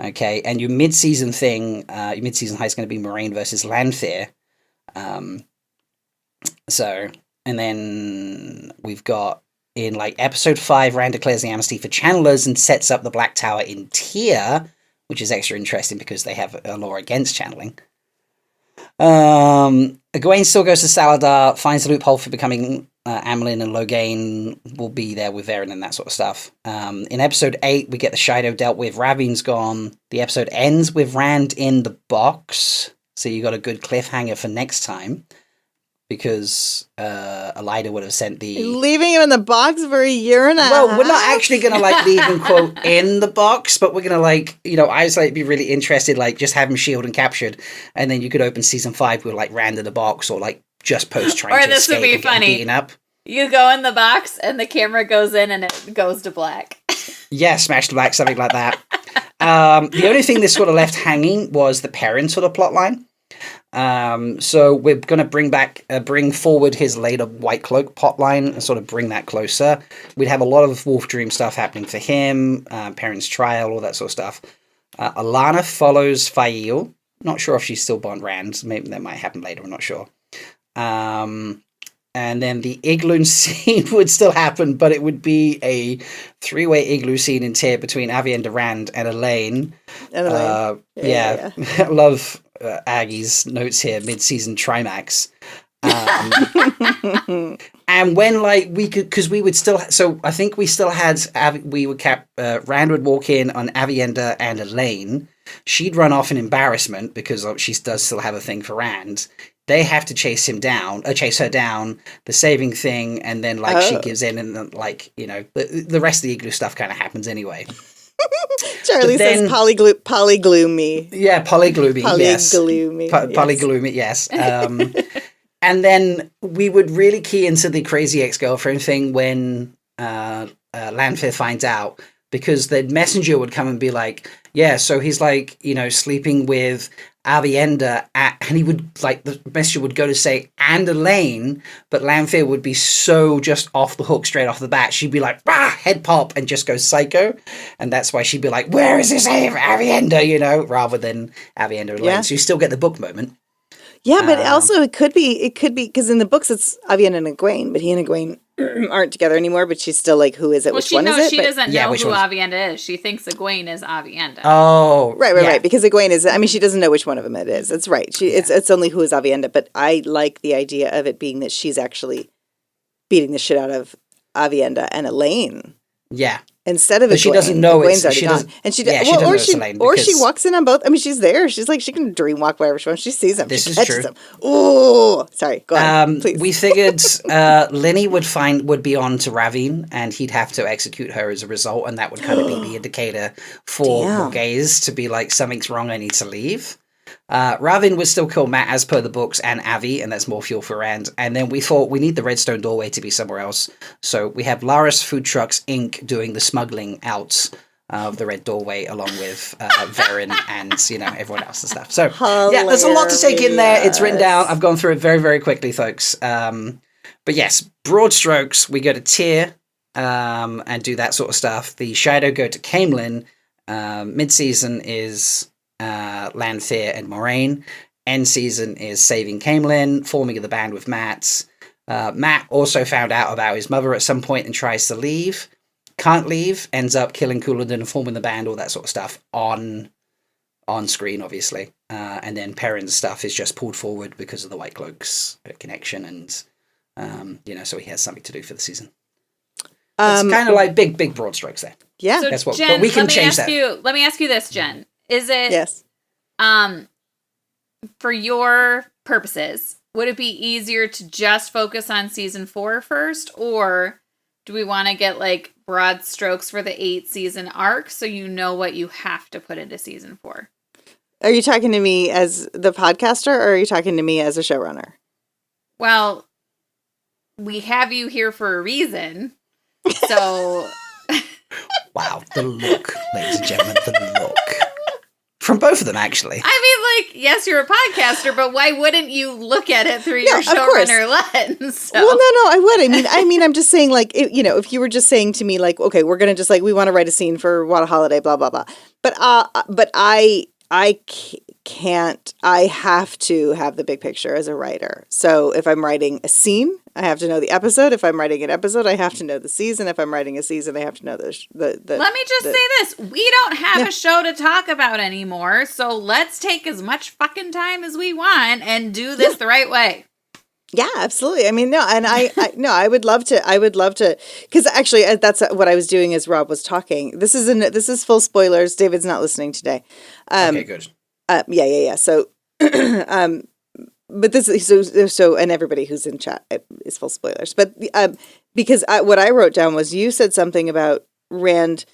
Okay, and your mid-season thing, your mid-season high is going to be Moraine versus Lanfear. And then we've got in like episode 5, Rand declares the amnesty for channelers and sets up the Black Tower in Tyr, which is extra interesting because they have a law against channeling. Egwene still goes to Saladar, finds the loophole for becoming Amlin, and Logain will be there with Varen and that sort of stuff. In episode 8, we get the Shido dealt with. Ravin's gone. The episode ends with Rand in the box, so you got a good cliffhanger for next time. Because Elida would have sent the... Leaving him in the box for a year and a half? Well, we're not actually going to, like, leave him, quote, in the box, but we're going to, like, I was, like, be really interested, like, just have him shielded and captured, and then you could open season 5 with, like, Rand in the box, or, like, just post trying to escape and get beaten up. You go in the box, and the camera goes in, and it goes to black. Yeah, smash to black, something like that. The only thing this sort of left hanging was the Perrin sort of plotline. So we're going to bring forward his later White Cloak plotline and sort of bring that closer. We'd have a lot of Wolf Dream stuff happening for him, Perrin's trial, all that sort of stuff. Alana follows Fail. Not sure if she's still Bond Rand. Maybe that might happen later. I'm not sure. And then the igloo scene would still happen, but it would be a 3-way igloo scene in Tyr between Aviendha Rand and Elaine. Yeah. Love Aggie's notes here, mid-season Trimax. And when, like, we could, because we would still, so I think we still had, Rand would walk in on Aviendha and Elaine. She'd run off in embarrassment because she does still have a thing for Rand. They have to chase her down, the saving thing, and then, like, she gives in, and then, like, the rest of the igloo stuff kind of happens anyway. Charlie says polyglue me. Yeah, polyglue me. Polyglue me. Polyglue me, yes. And then we would really key into the crazy ex-girlfriend thing when Lanfear finds out, because the messenger would come and be like, yeah, so he's, like, sleeping with Aviendha, and he would, like, the messenger would go to say, and Elaine, but Lanfear would be so just off the hook straight off the bat. She'd be like, head pop, and just go psycho. And that's why she'd be like, where is this Aviendha, rather than Aviendha and Elaine. Yeah. So you still get the book moment. Yeah, but also it could be, because in the books it's Aviendha and Egwene, but he and Egwene aren't together anymore, but she's still like, who is it? Which one is it? She doesn't know who Aviendha is. She thinks Egwene is Aviendha. Oh, right. Because Egwene is, she doesn't know which one of them it is. It's right. It's only who is Aviendha, but I like the idea of it being that she's actually beating the shit out of Aviendha and Elaine. Yeah. Instead of Egwene, she doesn't know Egwene's already gone. And she walks in on both. She there. She's like, she can dream walk wherever she wants. She sees him. This she is catches true. him. Oh, sorry. Go on, please. We figured Lenny would be on to Ravine, and he'd have to execute her as a result, and that would kind of be the indicator for Morghese to be like, something's wrong, I need to leave. Ravin would still kill Matt as per the books and Avi, and that's more fuel for Rand. And then we thought we need the Redstone doorway to be somewhere else. So we have Laris Food Trucks Inc. doing the smuggling out of the Red Doorway along with Varen and, everyone else and stuff. So, yeah, there's a lot to take in there. It's written down. I've gone through it very, very quickly, folks. But yes, broad strokes, we go to Tyr and do that sort of stuff. The Shido go to Caemlyn. Mid-season is Lanfear and Moraine. End season is saving Caemlyn, forming of the band with Matt. Matt also found out about his mother at some point and tries to leave. can't leave, ends up killing Coolandon and forming the band, all that sort of stuff on screen, obviously. And then Perrin's stuff is just pulled forward because of the White Cloaks connection, and so he has something to do for the season. It's kind of like big broad strokes there. Yeah, so that's what. Jen, but we can change that. Let me ask you this, Jen. Is it yes? For your purposes, would it be easier to just focus on season 4 first, or do we want to get like broad strokes for the 8-season arc so you know what you have to put into season 4? Are you talking to me as the podcaster, or are you talking to me as a showrunner? Well, we have you here for a reason, so. Wow, the look, ladies and gentlemen, the look. From both of them, actually. I mean, like, yes, you're a podcaster, but why wouldn't you look at it through your showrunner lens? So. Well, no, I would. I mean, I'm just saying, like, if you were just saying to me, like, okay, we're gonna just like we want to write a scene for What a Holiday, blah blah blah. But I can't. I have to have the big picture as a writer. So if I'm writing a scene, I have to know the episode. If I'm writing an episode, I have to know the season. If I'm writing a season, I have to know the. Let me just say this: we don't have a show to talk about anymore, so let's take as much fucking time as we want and do this the right way. Yeah, absolutely. I mean, no, and I would love to, because actually that's what I was doing as Rob was talking. This is full spoilers. David's not listening today. Okay, good. Yeah. So, but this so and everybody who's in chat is full spoilers. But because what I wrote down was you said something about Rand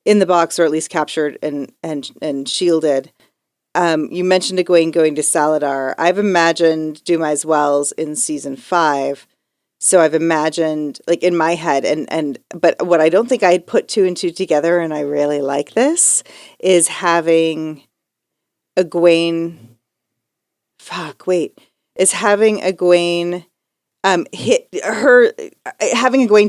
in the box, or at least captured and shielded. You mentioned Egwene going to Saladar. I've imagined Dumai's Wells in season 5. So I've imagined, like, in my head, but what I don't think I'd put 2 and 2 together, and I really like this, is having Egwene, having Egwene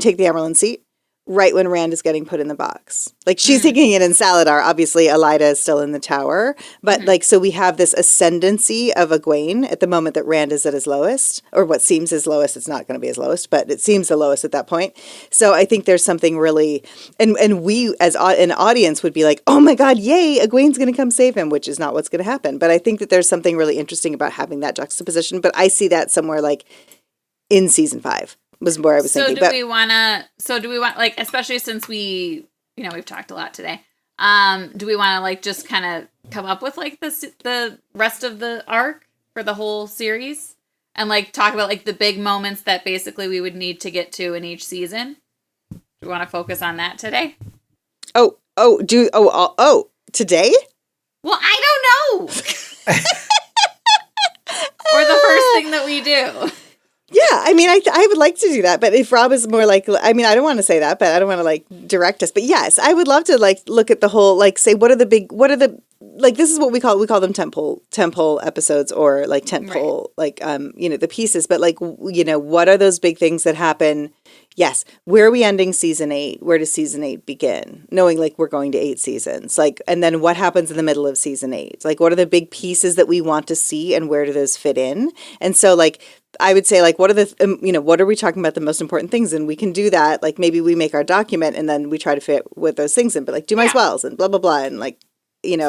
take the Emerald seat right when Rand is getting put in the box. Like, she's taking it in Saladar. Obviously, Elida is still in the tower. But, like, so we have this ascendancy of Egwene at the moment that Rand is at his lowest, or what seems his lowest. It's not going to be his lowest, but it seems the lowest at that point. So I think there's something really, and we as an audience would be like, oh my God, yay, Egwene's going to come save him, which is not what's going to happen. But I think that there's something really interesting about having that juxtaposition. But I see that somewhere like in season 5. Was where I was thinking. Do we want, like, especially since we've talked a lot today, do we want to, like, just kind of come up with, like, the rest of the arc for the whole series? And, like, talk about, like, the big moments that basically we would need to get to in each season? Do we want to focus on that today? Today? Well, I don't know! Or the first thing that we do. Yeah, I mean, I would like to do that, but if Rob is more like, I mean, I don't want to say that, but I don't want to like direct us, but yes, I would love to like look at the whole, like say, this is what we call them temple episodes, or like tentpole, right. Like, the pieces, but like, what are those big things that happen? Yes. Where are we ending season 8? Where does season 8 begin? Knowing like we're going to 8 seasons, like, and then what happens in the middle of season 8? Like, what are the big pieces that we want to see, and where do those fit in? And so like, I would say, like, what are what are we talking about the most important things? And we can do that. Like, maybe we make our document and then we try to fit with those things in, but like, Dumai's Wells and blah, blah, blah. And like, and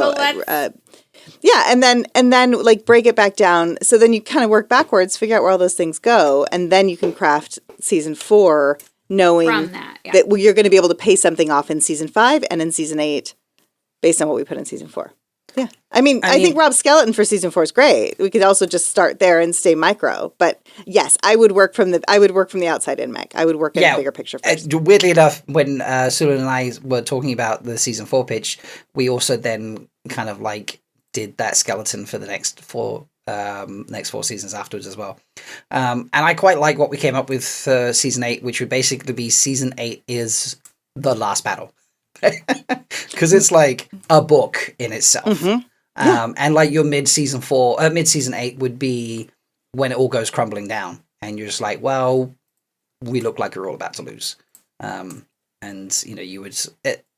then like break it back down. So then you kind of work backwards, figure out where all those things go. And then you can craft season 4, knowing that you're going to be able to pay something off in season 5 and in season 8 based on what we put in season 4. Yeah. I mean, I think Rob's skeleton for season 4 is great. We could also just start there and stay micro. But yes, I would work from the outside in, Meg. I would work in the bigger picture first. Weirdly enough, when Sulu and I were talking about the season 4 pitch, we also then kind of like did that skeleton for the next 4 seasons afterwards as well. And I quite like what we came up with for season 8, which would basically be season 8 is the last battle. Because it's like a book in itself. Mm-hmm. Yeah. And like your mid-season 8 would be when it all goes crumbling down. And you're just like, well, we look like we're all about to lose. And, you would...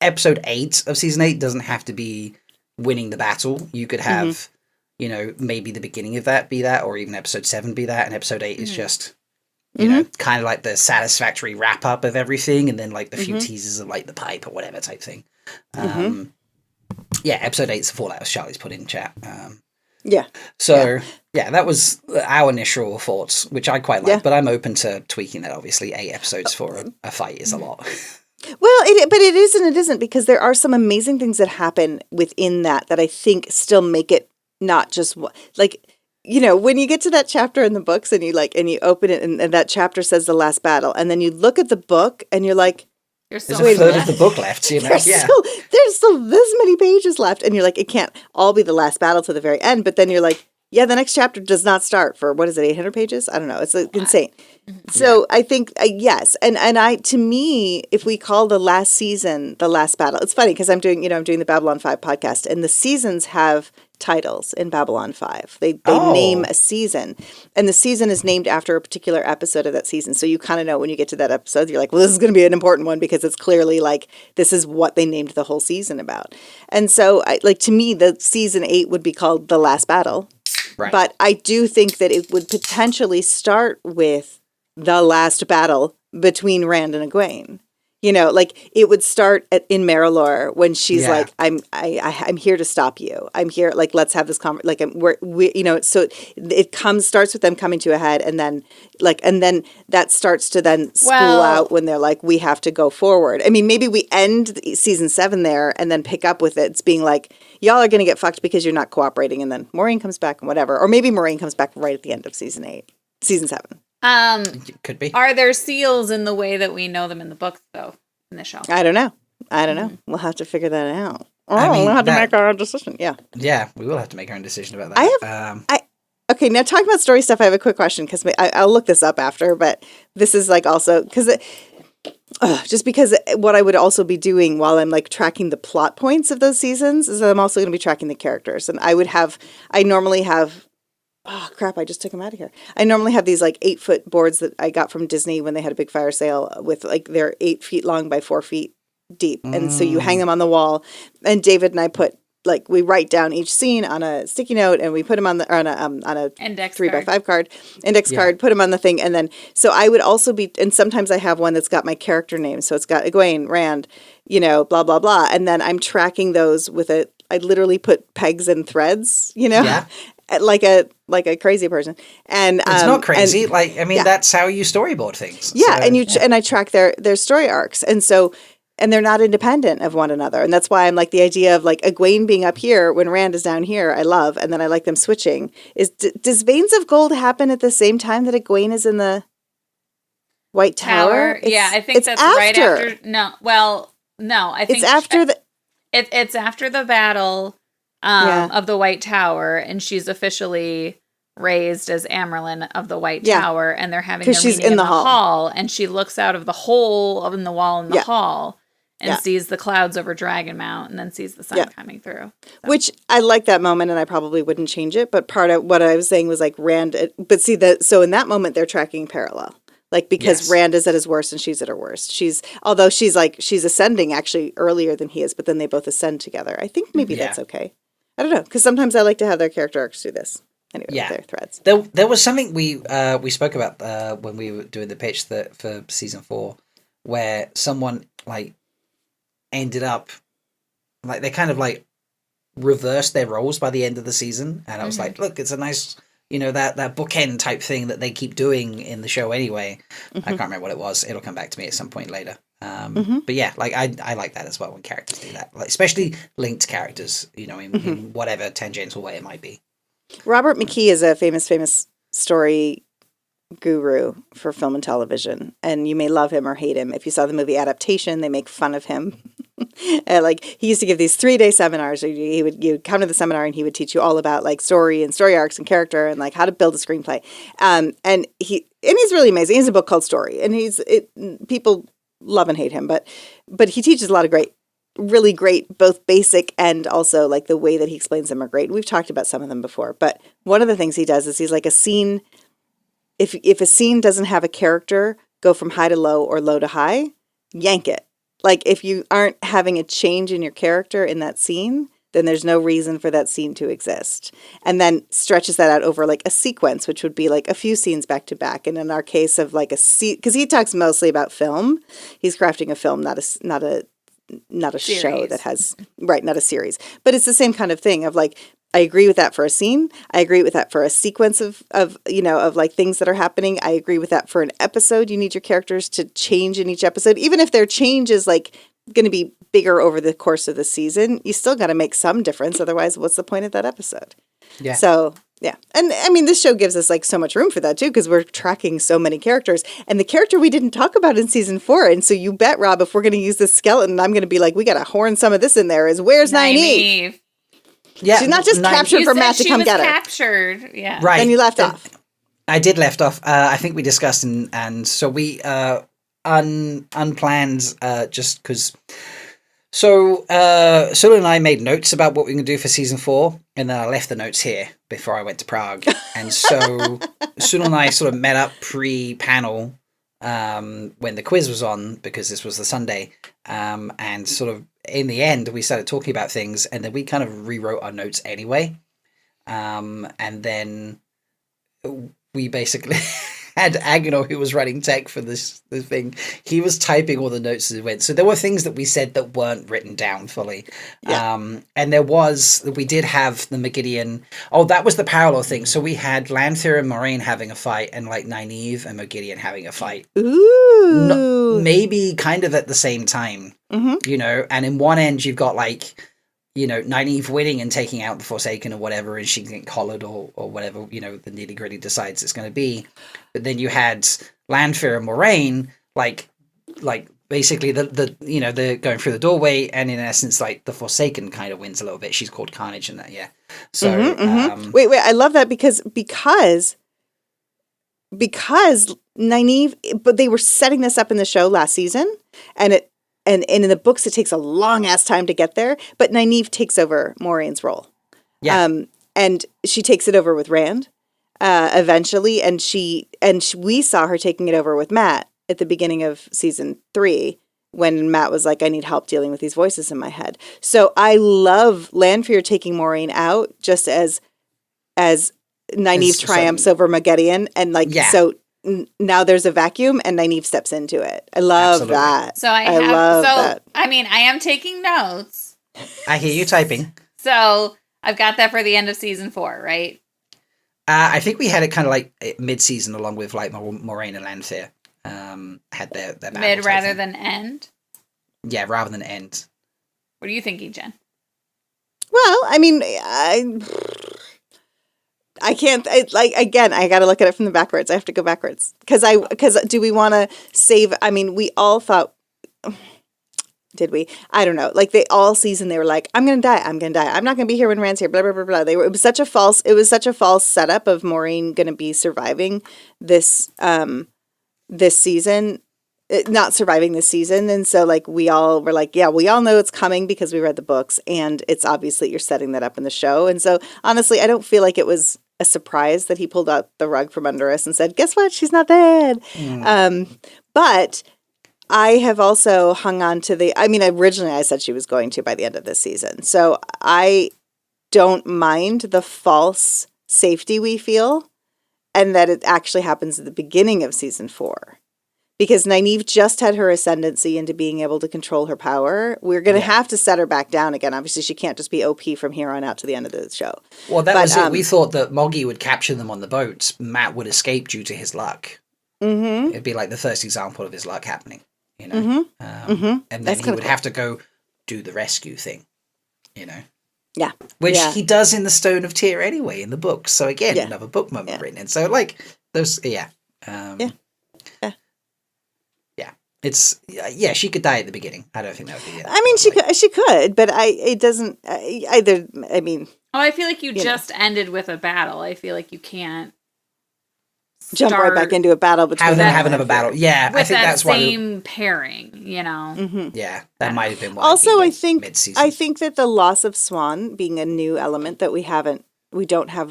Episode 8 of season 8 doesn't have to be winning the battle. You could have, maybe the beginning of that be that, or even episode 7 be that, and episode 8 is just You know, kind of like the satisfactory wrap up of everything, and then like the few teasers of like the pipe or whatever type thing. Yeah, episode 8's the fallout, as Charlie's put in chat. Yeah. So yeah, that was our initial thoughts, which I quite like, Yeah. but I'm open to tweaking that. Obviously, 8 episodes for a fight is a lot. Well, but it is and it isn't, because there are some amazing things that happen within that I think still make it not just like, you know, when you get to that chapter in the books and you open it and that chapter says the last battle, and then you look at the book and you're like, There's a so third of the book left, you know. there's still this many pages left, and you're like, it can't all be the last battle to the very end. But then you're like, yeah, the next chapter does not start for, what is it, 800 pages? I don't know. It's insane. So I think, yes. And to me, if we call the last season the last battle, it's funny because I'm doing the Babylon 5 podcast, and the seasons have titles in Babylon 5. They name a season, and the season is named after a particular episode of that season. So you kind of know when you get to that episode, you're like, well, this is going to be an important one because it's clearly like, this is what they named the whole season about. And so to me, the season 8 would be called The Last Battle. Right. But I do think that it would potentially start with the last battle between Rand and Egwene. You know, like it would start in Marilor when she's like, I'm here to stop you. I'm here. Like, let's have this conversation. Like, so it starts with them coming to a head, and then that starts to then spool out when they're like, we have to go forward. I mean, maybe we end season 7 there and then pick up with it being like, y'all are going to get fucked because you're not cooperating. And then Maureen comes back and whatever. Or maybe Maureen comes back right at the end of season 7. Could be. Are there seals in the way that we know them in the books, though, in the show? I don't know. We'll have to figure that out. We'll have to make our own decision. Yeah. Yeah, we will have to make our own decision about that. Okay, now talking about story stuff, I have a quick question because I'll look this up after, but this is like also because just because what I would also be doing while I'm like tracking the plot points of those seasons is that I'm also going to be tracking the characters, and I normally have. Oh crap! I just took them out of here. I normally have these like 8-foot boards that I got from Disney when they had a big fire sale with like they're 8 feet long by 4 feet deep, and so you hang them on the wall. And David and I we write down each scene on a sticky note, and we put them on a Index 3x5 card, put them on the thing, and then so I would also be, and sometimes I have one that's got my character name, so it's got Egwene, Rand, blah blah blah, and then I'm tracking those with I literally put pegs and threads, like a crazy person, and it's not crazy. That's how you storyboard things. Yeah, so, and I track their story arcs, and so. And they're not independent of one another. And that's why I'm like the idea of like Egwene being up here when Rand is down here, I love. And then I like them switching. Does Veins of Gold happen at the same time that Egwene is in the White Tower? I think that's right after. No, I think it's after it's after the battle of the White Tower, and she's officially raised as Amerlin of the White Tower, and they're having their meeting in the hall, and she looks out of the hole in the wall in the hall. And sees the clouds over Dragonmount, and then sees the sun coming through. So. Which I like that moment, and I probably wouldn't change it. But part of what I was saying was like Rand. But see so in that moment they're tracking parallel, like because Rand is at his worst and she's at her worst. She's ascending actually earlier than he is, but then they both ascend together. I think maybe that's okay. I don't know, because sometimes I like to have their character arcs through this. Anyway, their threads. There was something we spoke about when we were doing the pitch for season 4, where someone like ended up like they kind of like reversed their roles by the end of the season, and I was like, look, it's a nice that bookend type thing that they keep doing in the show anyway. I can't remember what it was. It'll come back to me at some point later. But yeah, like I like that as well when characters do that, like especially linked characters, in whatever tangential way it might be. Robert McKee is a famous story guru for film and television, and you may love him or hate him. If you saw the movie Adaptation, they make fun of him. Like he used to give these 3-day seminars. You would come to the seminar and he would teach you all about like story and story arcs and character and like how to build a screenplay. And he's really amazing. He has a book called Story, and people love and hate him, but he teaches a lot of really great, both basic and also like the way that he explains them are great. We've talked about some of them before, but one of the things he does is he's like a scene. If a scene doesn't have a character go from high to low or low to high, yank it. Like if you aren't having a change in your character in that scene, then there's no reason for that scene to exist. And then stretches that out over like a sequence, which would be like a few scenes back to back. And in our case of like because he talks mostly about film, he's crafting a film, not a show that has, right, not a series. But it's the same kind of thing of like, I agree with that for a scene. I agree with that for a sequence of like things that are happening. I agree with that for an episode. You need your characters to change in each episode. Even if their change is like going to be bigger over the course of the season, you still got to make some difference. Otherwise, what's the point of that episode? Yeah. So, yeah. And I mean, this show gives us like so much room for that too, because we're tracking so many characters. And the character we didn't talk about in season 4. And so you bet, Rob, if we're going to use this skeleton, I'm going to be like, we got to horn some of this in there, is where's Nynaeve? Yeah, she's not just captured for Matt to come get her. Captured, yeah. Right. Then you left off. I did left off. I think we discussed and so we unplanned just because. So Sula and I made notes about what we can do for season 4, and then I left the notes here before I went to Prague. And so Sula and I sort of met up pre-panel when the quiz was on, because this was the Sunday, and sort of in the end we started talking about things, and then we kind of rewrote our notes anyway, and then we basically had Agonor, who was running tech for this thing. He was typing all the notes as it went, so there were things that we said that weren't written down fully. And we did have the Megidian. Oh, that was the parallel thing. So we had Lanthir and Moraine having a fight, and like Nynaeve and Megidian having a fight. Ooh. Maybe kind of at the same time, you know, and in one end you've got like, you know, Nynaeve winning and taking out the Forsaken or whatever, and she can get collared or whatever, you know, the nitty gritty decides it's going to be. But then you had Lanfear and Moraine, like basically the you know, they're going through the doorway, and in essence, like the Forsaken kind of wins a little bit. She's called Carnage in that, yeah. So wait, I love that because Nynaeve, but they were setting this up in the show last season, and in the books it takes a long ass time to get there, but Nynaeve takes over Moraine's role. Yeah. And she takes it over with Rand eventually, and we saw her taking it over with Matt at the beginning of season 3 when Matt was like, I need help dealing with these voices in my head. So I love Lanfear taking Moraine out just as Nynaeve triumphs over Megidian, and like so now there's a vacuum and Nynaeve steps into it. I love that. So I love that. I mean, I am taking notes. I hear you typing. So I've got that for the end of season 4, right? I think we had it kind of like mid-season, along with like Moraine and Lanfear had their battle mid rather than end. Yeah, rather than end. What are you thinking, Jen? Well, I mean, I can't, again, I got to look at it from the backwards. I have to go backwards. Because do we want to save, I mean, we all thought, did we? I don't know. Like, all season, they were like, I'm going to die. I'm going to die. I'm not going to be here when Rand's here, blah, blah, blah, blah. It was such a false setup of Maureen going to be surviving this season, not surviving this season. And so, like, we all were like, yeah, we all know it's coming because we read the books, and it's obvious that you're setting that up in the show. And so, honestly, I don't feel like it was a surprise that he pulled out the rug from under us and said, guess what? She's not dead. But I have also hung on to originally I said she was going to by the end of this season. So I don't mind the false safety we feel, and that it actually happens at the beginning of season 4. Because Nynaeve just had her ascendancy into being able to control her power. We're going to have to set her back down again. Obviously, she can't just be OP from here on out to the end of the show. Well, that was it. We thought that Moggy would capture them on the boat. Matt would escape due to his luck. Mm-hmm. It'd be like the first example of his luck happening, you know? And then he would have to go do the rescue thing, you know? Yeah. Which he does in the Stone of Tear anyway, in the book. So again, another book moment written in. So like, those, It's she could die at the beginning. I don't think that would be it. I mean, she could, but it doesn't either. I mean, I feel like you just ended with a battle. I feel like you can't jump right back into a battle between have another battle. Yeah, with I think that's why same pairing. You know. Mm-hmm. Yeah, that might have been why. Also, I think mid-season. that the loss of Swan being a new element that we don't have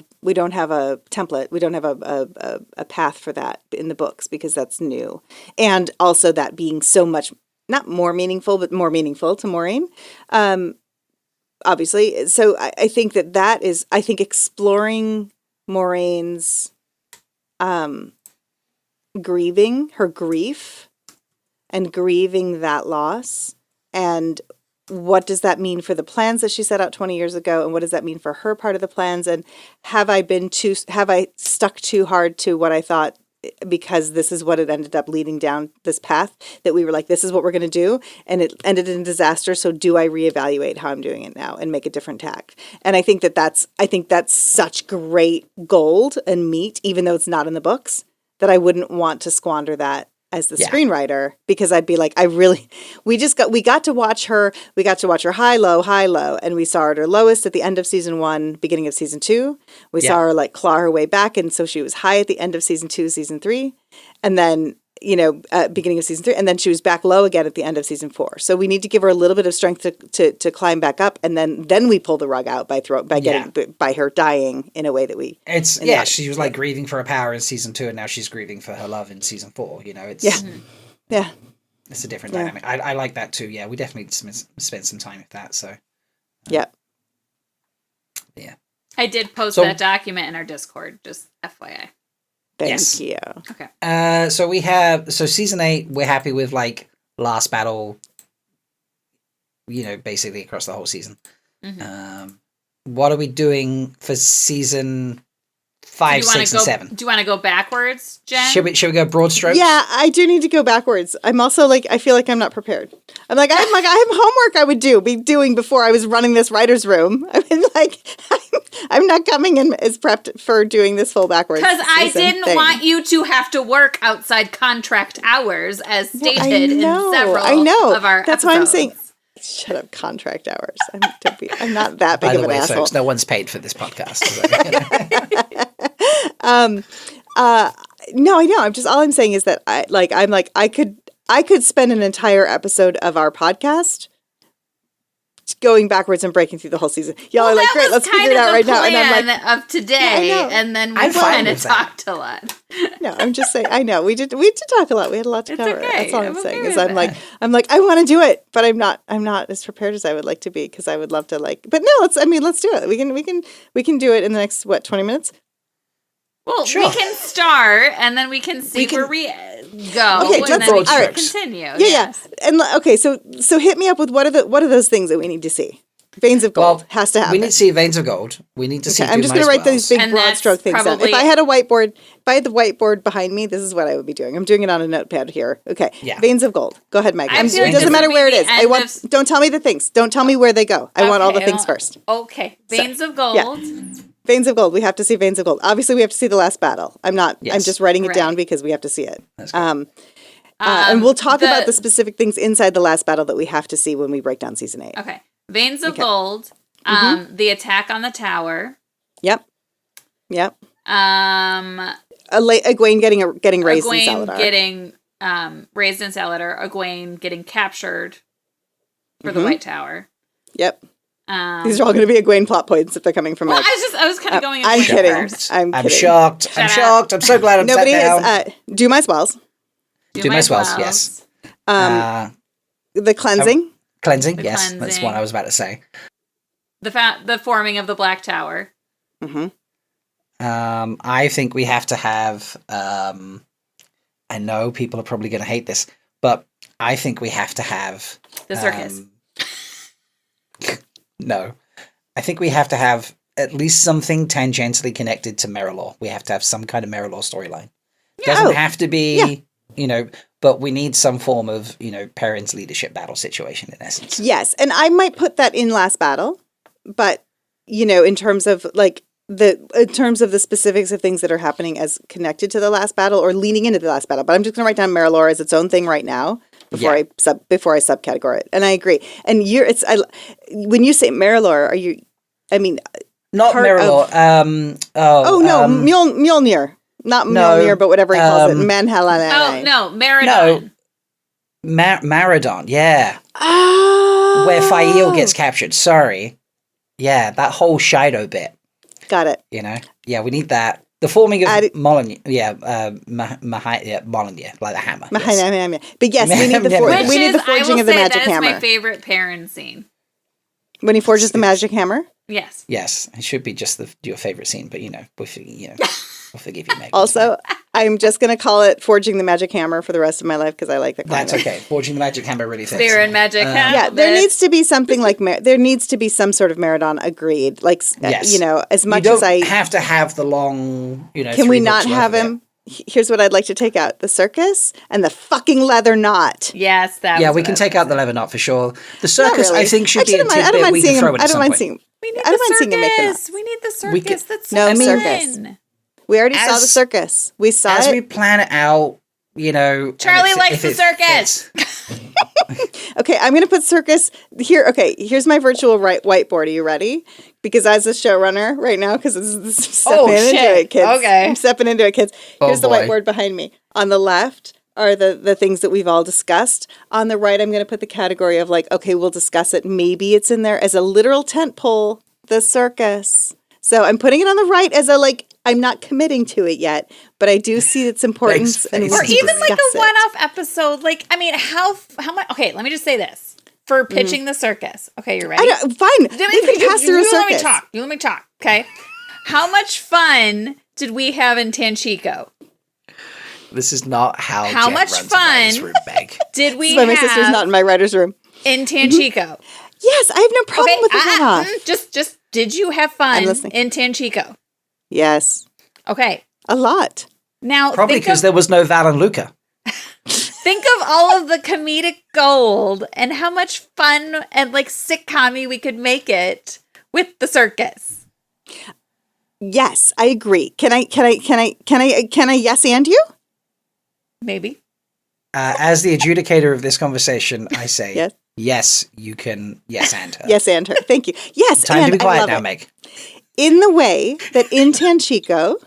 a template. We don't have a path for that in the books because that's new. And also that being so much, not more meaningful, but more meaningful to Maureen. obviously. So I think that is, I think exploring Moraine's grieving, her grief, and grieving that loss, and what does that mean for the plans that she set out 20 years ago, and what does that mean for her part of the plans, and have I stuck too hard to what I thought, because this is what it ended up leading down this path that we were like, this is what we're going to do, and it ended in disaster. So do I reevaluate how I'm doing it now and make a different tack? And I think that's such great gold and meat, even though it's not in the books, that I wouldn't want to squander that as the screenwriter, because I'd be like, we got to watch her high, low, and we saw her at her lowest at the end of season 1, beginning of season 2. We saw her like claw her way back, and so she was high at the end of season 2, season 3, and then beginning of season 3, and then she was back low again at the end of season 4. So we need to give her a little bit of strength to climb back up, and then we pull the rug out by her dying in a way that we. She was like grieving for her power in season 2, and now she's grieving for her love in season 4. It's it's a different dynamic. I like that too. Yeah, we definitely spent some time with that. So yeah. I did post that document in our Discord. Just FYI. Thank you. Okay. So season 8, we're happy with like last battle, basically across the whole season. Mm-hmm. What are we doing for season 5, 6, and 7? Do you want to go backwards, Jen? Should we go broad strokes? Yeah, I do need to go backwards. I'm also like, I feel like I'm not prepared. I have homework I would be doing before I was running this writer's room. I mean, like, I'm not coming in as prepped for doing this full backwards. Because I didn't want you to have to work outside contract hours, as stated in several of our That's episodes. why I'm saying, shut up, contract hours. I'm not that big of an asshole. Folks, no one's paid for this podcast. No, I know. All I'm saying is that I could spend an entire episode of our podcast going backwards and breaking through the whole season. Y'all are like, great, let's figure it out right now. And I'm like, of today, and then we kind of talked a lot. No, I'm just saying, I know we did talk a lot. We had a lot to cover. Okay. That's all I'm saying. Is I'm like, I want to do it, but I'm not as prepared as I would like to be, because I would love to but no, let's do it. We can do it in the next 20 minutes. Well, sure. We can start, and then we can see where we go, okay, and then we can continue. Yeah. And okay, so hit me up with what are those things that we need to see? Veins of gold has to happen. We need to see veins of gold. We need to see. I'm just going to write these big broad stroke things down. If I had a whiteboard, the whiteboard behind me, this is what I would be doing. I'm doing it on a notepad here. Okay. Yeah. Veins of gold. Go ahead, Mike. It doesn't matter where it is. Don't tell me the things. Don't tell me where they go. I want all the things first. Okay. Veins of gold. Yeah. Veins of gold. We have to see veins of gold. Obviously, we have to see the last battle. I'm just writing it down because we have to see it. And we'll talk about the specific things inside the last battle that we have to see when we break down season 8. Okay. Veins of gold. The attack on the tower. Yep. Egwene getting raised in Saladar. Getting raised in Saladar. Egwene getting captured for the White Tower. Yep. These are all going to be Egwene plot points if they're coming from Mike. I was kind of going. I'm kidding. First. I'm shocked. I'm shocked. I'm so glad I'm Nobody sat down. Do my spells. Do my spells. Yes. The cleansing. Cleansing. Yes, that's what I was about to say. The forming of the Black Tower. Mm-hmm. I think we have to have. I know people are probably going to hate this, but I think we have to have the circus. No, I think we have to have at least something tangentially connected to Merilor. We have to have some kind of Merilor storyline. Doesn't have to be, but we need some form of, parents' leadership battle situation in essence. Yes, and I might put that in last battle, but in terms of the specifics of things that are happening as connected to the last battle or leaning into the last battle. But I'm just going to write down Merilor as its own thing right now. Before I subcategorize it, and I agree. And when you say Merilor, are you? I mean, not Merilor. Mjolnir, not Mjolnir, but whatever he calls it, Manhalan. Oh no, Maridon. No, Maridon. Yeah. Oh. Where Fael gets captured. Sorry. Yeah, that whole Shido bit. Got it. Yeah, we need that. The forming of Mjolnir, Mjolnir, like the hammer. Yes. But yes, we need the forging of the magic hammer. That is my favorite Perrin scene. When he forges the magic hammer. Yes. Yes, it should be just your favorite scene, but we'll forgive you, Meg. Also, I'm just going to call it Forging the Magic Hammer for the rest of my life because I like the That's okay. Forging the Magic Hammer really fits. Spear and magic hammer. Yeah, there needs to be something like there needs to be some sort of Meridon. Agreed. Like Yes. As much you don't as I have to have the long. Can we not have him? Here's what I'd like to take out: the circus and the fucking leather knot. Yes, that. Yeah, was we what can I was take gonna out the say. leather knot for sure. The circus, really. I think, should Actually, be a I don't tidbit mind we seeing can throw him. in I at don't some mind point. seeing. We need I don't the mind seeing him make the knot. circus. We need the We could- circus. That's so No fun. circus. We already saw the circus. We saw As it. we plan it out, Charlie likes the circus. Okay, I'm going to put circus here. Okay, here's my virtual whiteboard. Are you ready? Because as a showrunner right now, because this is stepping into it, kids. Okay. I'm stepping into it, kids. Here's the boy. whiteboard behind me. On the left are the things that we've all discussed. On the right, I'm going to put the category of okay, we'll discuss it. Maybe it's in there as a literal tent pole, the circus. So I'm putting it on the right as I'm not committing to it yet, but I do see its importance. Thanks, and we Faith. Or can even discuss a it. one-off episode. How much? Okay, let me just say this for pitching the circus. Okay, you're ready. Fine. We can pass through a circus. Let me talk. Okay. How much fun did we have in Tanchico? This is not how How Jen much runs fun? a writer's room, Meg. Did we This is why my sister's have not in my writer's room. in Tanchico? Yes, I have no problem Okay, with the one-off. just did you have fun listening. in Tanchico? Yes, Okay. a lot. Now Probably because there was no Val and Luca. think of all of the comedic gold and how much fun and sitcom-y we could make it with the circus. Yes, I agree. Can I yes and you? Maybe. As the adjudicator of this conversation, I say Yes. yes, you can yes and her. Yes and her. Thank you. Yes, Time and to be I quiet love now, it. Meg. In the way that Tanchico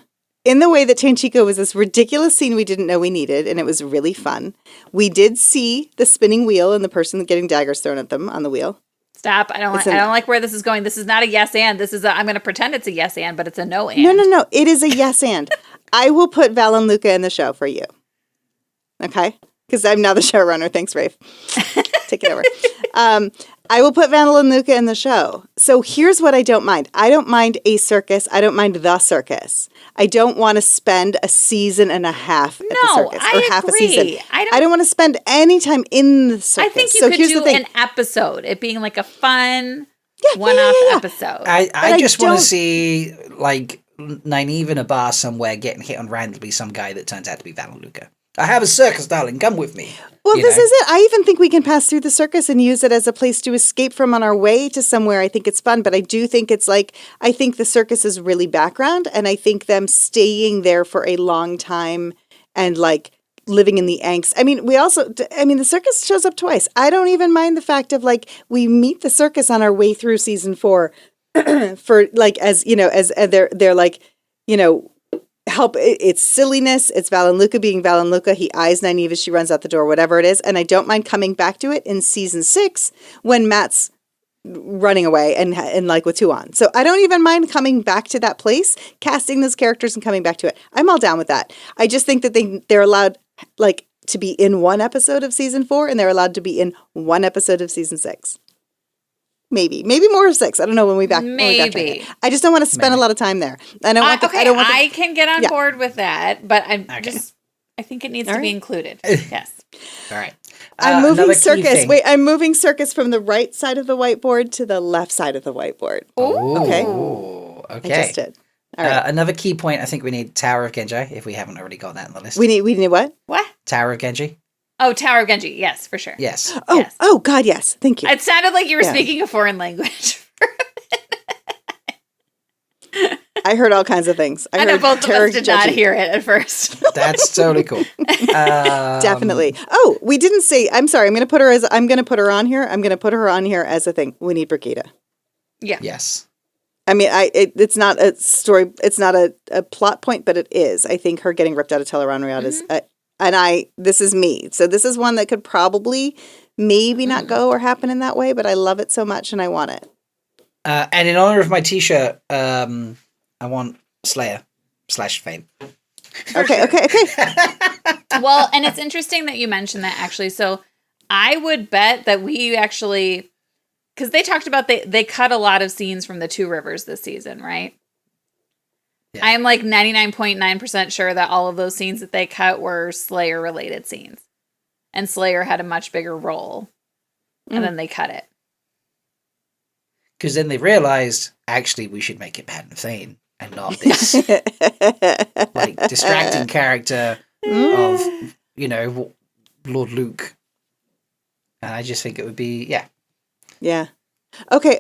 was this ridiculous scene we didn't know we needed, and it was really fun. We did see the spinning wheel and the person getting daggers thrown at them on the wheel. Stop. I don't like where this is going. This is not a yes and. This is I'm going to pretend it's a yes and, but it's a no and. No. It is a yes and. I will put Val and Luca in the show for you. Okay? Because I'm now the showrunner. Thanks, Rafe. Take it over. I will put Val and Luca in the show. So here's what I don't mind. I don't mind a circus. I don't mind the circus. I don't want to spend a season and a half at the circus. I half a agree. season. I don't want to spend any time in the circus. I think you so could here's do the thing. an episode. It being a fun Yeah, one-off yeah. episode. I just want don't- to see Nynaeve in a bar somewhere getting hit on randomly some guy that turns out to be Val and Luca. I have a circus, darling. Come with me. Well, You this know? is it. I even think we can pass through the circus and use it as a place to escape from on our way to somewhere. I think it's fun, but I do think it's I think the circus is really background, and I think them staying there for a long time and living in the angst. I mean, the circus shows up twice. I don't even mind the fact of we meet the circus on our way through season 4 for they're help. It's silliness. It's Val and Luca being Val and Luca. He eyes Nynaeve as she runs out the door, whatever it is. And I don't mind coming back to it in season 6 when Matt's running away and with 2 on. So I don't even mind coming back to that place, casting those characters and coming back to it. I'm all down with that. I just think that they're allowed to be in one episode of season 4 and they're allowed to be in one episode of season 6. Maybe more of 6. I don't know when we back. Maybe. I just don't want to spend a lot of time there. I don't want. I can get on Yeah. board with that, but I think it needs to All be right. included. Yes. All right. I'm moving another key circus. thing. Wait, I'm moving circus from the right side of the whiteboard to the left side of the whiteboard. Okay. Ooh, I okay. just did. All right. Another key point. I think we need Tower of Genji if we haven't already got that on the list. we need what? What? Tower of Genji. Oh, Tower of Genji. Yes, for sure. Yes. Oh, Yes. oh God, yes. Thank you. It sounded like you were Yeah. speaking a foreign language. I heard all kinds of things. I know heard both of terror us did not judging. hear it at first. That's totally cool. Definitely. Oh, we didn't say. I'm sorry. I'm going to put her on here. I'm going to put her on here as a thing. We need Brigida. Yeah. Yes. I mean, it's not a story. It's not a plot point, but it is. I think her getting ripped out of Teleron is. This is me. So this is one that could probably maybe not go or happen in that way, but I love it so much and I want it. And in honor of my T-shirt, I want Slayer / Fame. Okay. Well, and it's interesting that you mentioned that actually. So I would bet that we actually because they talked about they cut a lot of scenes from the Two Rivers this season, right? Yeah. I am like 99.9% sure that all of those scenes that they cut were Slayer related scenes. And Slayer had a much bigger role. And then they cut it. Because then they realized, actually, we should make it Maiden Thane and not this like distracting character of, you know, Lord Luke. And I just think it would be, yeah. Yeah. Okay.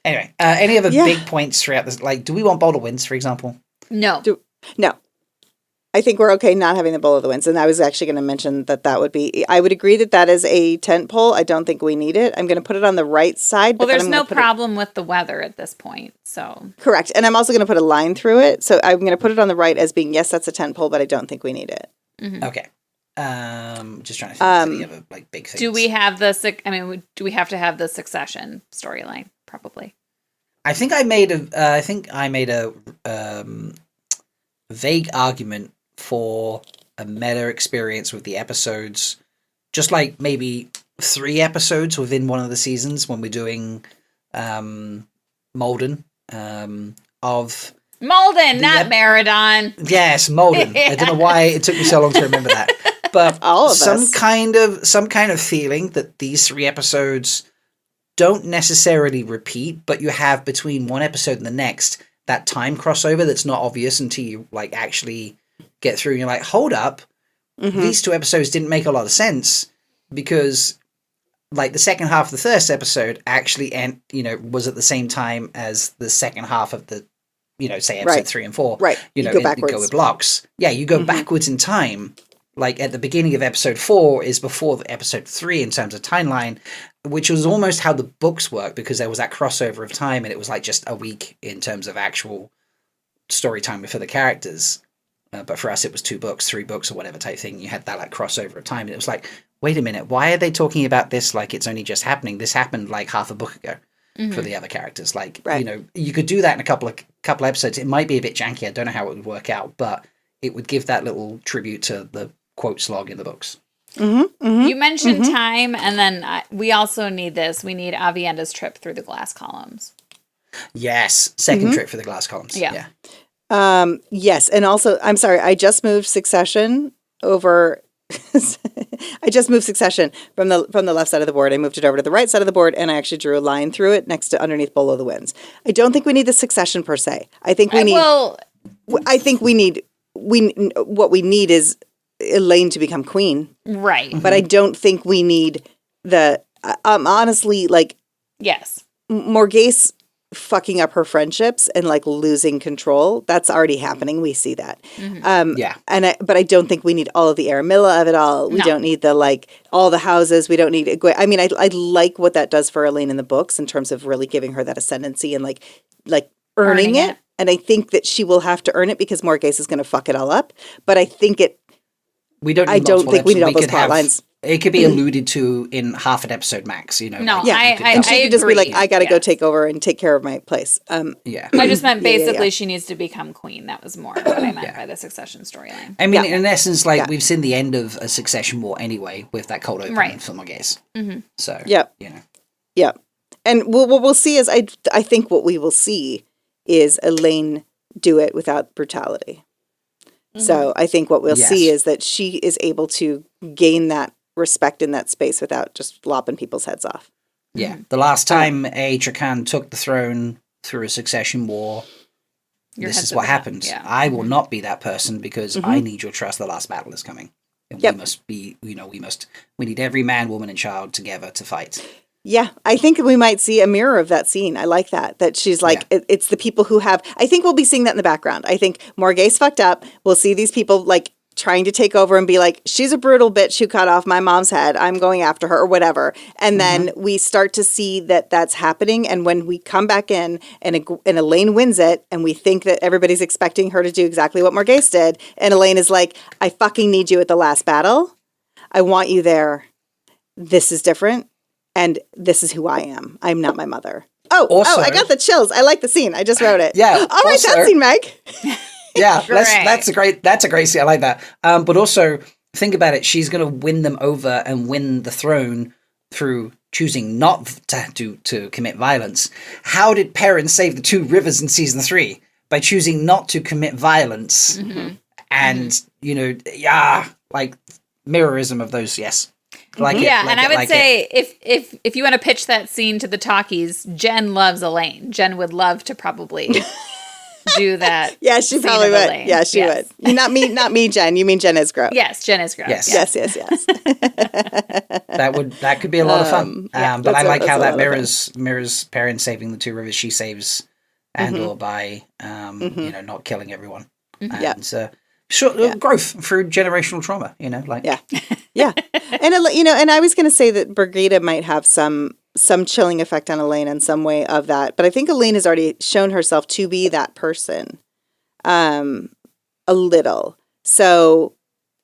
Anyway, any other big points throughout this? Like, do we want Boulder Winds, for example? No. No. I think we're okay not having the Bowl of the Winds. And I was actually going to mention that would be, I would agree that is a tent pole. I don't think we need it. I'm going to put it on the right side. Well, there's no problem with the weather at this point, so. Correct. And I'm also going to put a line through it. So I'm going to put it on the right as being, yes, that's a tent pole, but I don't think we need it. Mm-hmm. Okay. Just trying to think of any other like big things. Do we have do we have to have the Succession storyline? Probably. I think I made a vague argument for a meta experience with the episodes, just like maybe 3 episodes within one of the seasons when we're doing Maiden of Malden, not Meridon. Yes, Maiden. I don't know why it took me so long to remember that. But some kind of feeling that these 3 episodes don't necessarily repeat, but you have between one episode and the next that time crossover that's not obvious until you like actually get through and you're like, hold up, these 2 episodes didn't make a lot of sense because like the second half of the first episode actually was at the same time as the second half of the say episode 3 and 4. Right. You go backwards. You go with blocks. Yeah, you go backwards in time. Like at the beginning of episode 4 is before episode 3 in terms of timeline, which was almost how the books work because there was that crossover of time and it was like just a week in terms of actual story time for the characters. But for us, it was 2 books, 3 books or whatever type thing. You had that like crossover of time and it was like, wait a minute, why are they talking about this like it's only just happening? This happened like half a book ago for the other characters. Like, you could do that in a couple episodes. It might be a bit janky. I don't know how it would work out, but it would give that little tribute to the quote slog in the books. You mentioned time, and then we also need this. We need Avienda's trip through the glass columns. Yes, second trip for the glass columns. Yeah. Yes, and also, I'm sorry, I just moved Succession over. I just moved Succession from the left side of the board. I moved it over to the right side of the board, and I actually drew a line through it next to underneath Bowl of the Winds. I don't think we need the Succession per se. I think we need. I think we need. What we need is Elaine to become queen, right? But I don't think we need the. Honestly, like Morghese fucking up her friendships and like losing control. That's already happening. We see that. But I don't think we need all of the Aramilla of it all. We don't need the like all the houses. We don't need it. I mean, I like what that does for Elaine in the books in terms of really giving her that ascendancy and like earning it. And I think that she will have to earn it because Morghese is going to fuck it all up. But I think we don't. I don't think we need all those plot lines. It could be alluded to in half an episode max, No, and she could just be like, I got to go take over and take care of my place. I just meant basically she needs to become queen. That was more what I meant by the Succession storyline. I mean, in essence, we've seen the end of a Succession war anyway with that cold open for Morghese. So, And what we'll see is, I think what we will see is Elaine do it without brutality. So I think what we'll see is that she is able to gain that respect in that space without just lopping people's heads off. Yeah. The last time Trakan took the throne through a succession war, this is what happened. Yeah. I will not be that person because I need your trust. The last battle is coming. And we must be, we need every man, woman, and child together to fight. Yeah, I think we might see a mirror of that scene. I like that she's like, it's the people who have, I think we'll be seeing that in the background. I think Morghese fucked up. We'll see these people like trying to take over and be like, she's a brutal bitch who cut off my mom's head. I'm going after her or whatever. And then we start to see that that's happening. And when we come back in and Elaine wins it and we think that everybody's expecting her to do exactly what Morghese did. And Elaine is like, I fucking need you at the last battle. I want you there. This is different. And this is who I am. I'm not my mother. Oh, I got the chills. I like the scene. I just wrote it. Yeah. I'll write that scene, Meg. Yeah, that's a great scene. I like that. But also think about it. She's going to win them over and win the throne through choosing not to commit violence, how did Perrin save the two rivers in season 3? By choosing not to commit violence. And, you know, like mirrorism of those, yes. Like it, yeah, like and I it, would like say if you want to pitch that scene to the talkies, Jen loves Elaine. Jen would love to probably do that. Yeah, she scene probably of would. Elaine. Yeah, she Yes. would. Not me, Jen. You mean Jen Isgrove. Yes, Jen is gross. Yes. Yes. Yes. that could be a lot of fun. But I like how that mirrors Perrin saving the two rivers. She saves Andor by you know, not killing everyone. And growth through generational trauma, you know, like yeah. And you know, and I was going to say that Brigida might have some chilling effect on Elaine in some way of that, but I think Elaine has already shown herself to be that person, a little. So,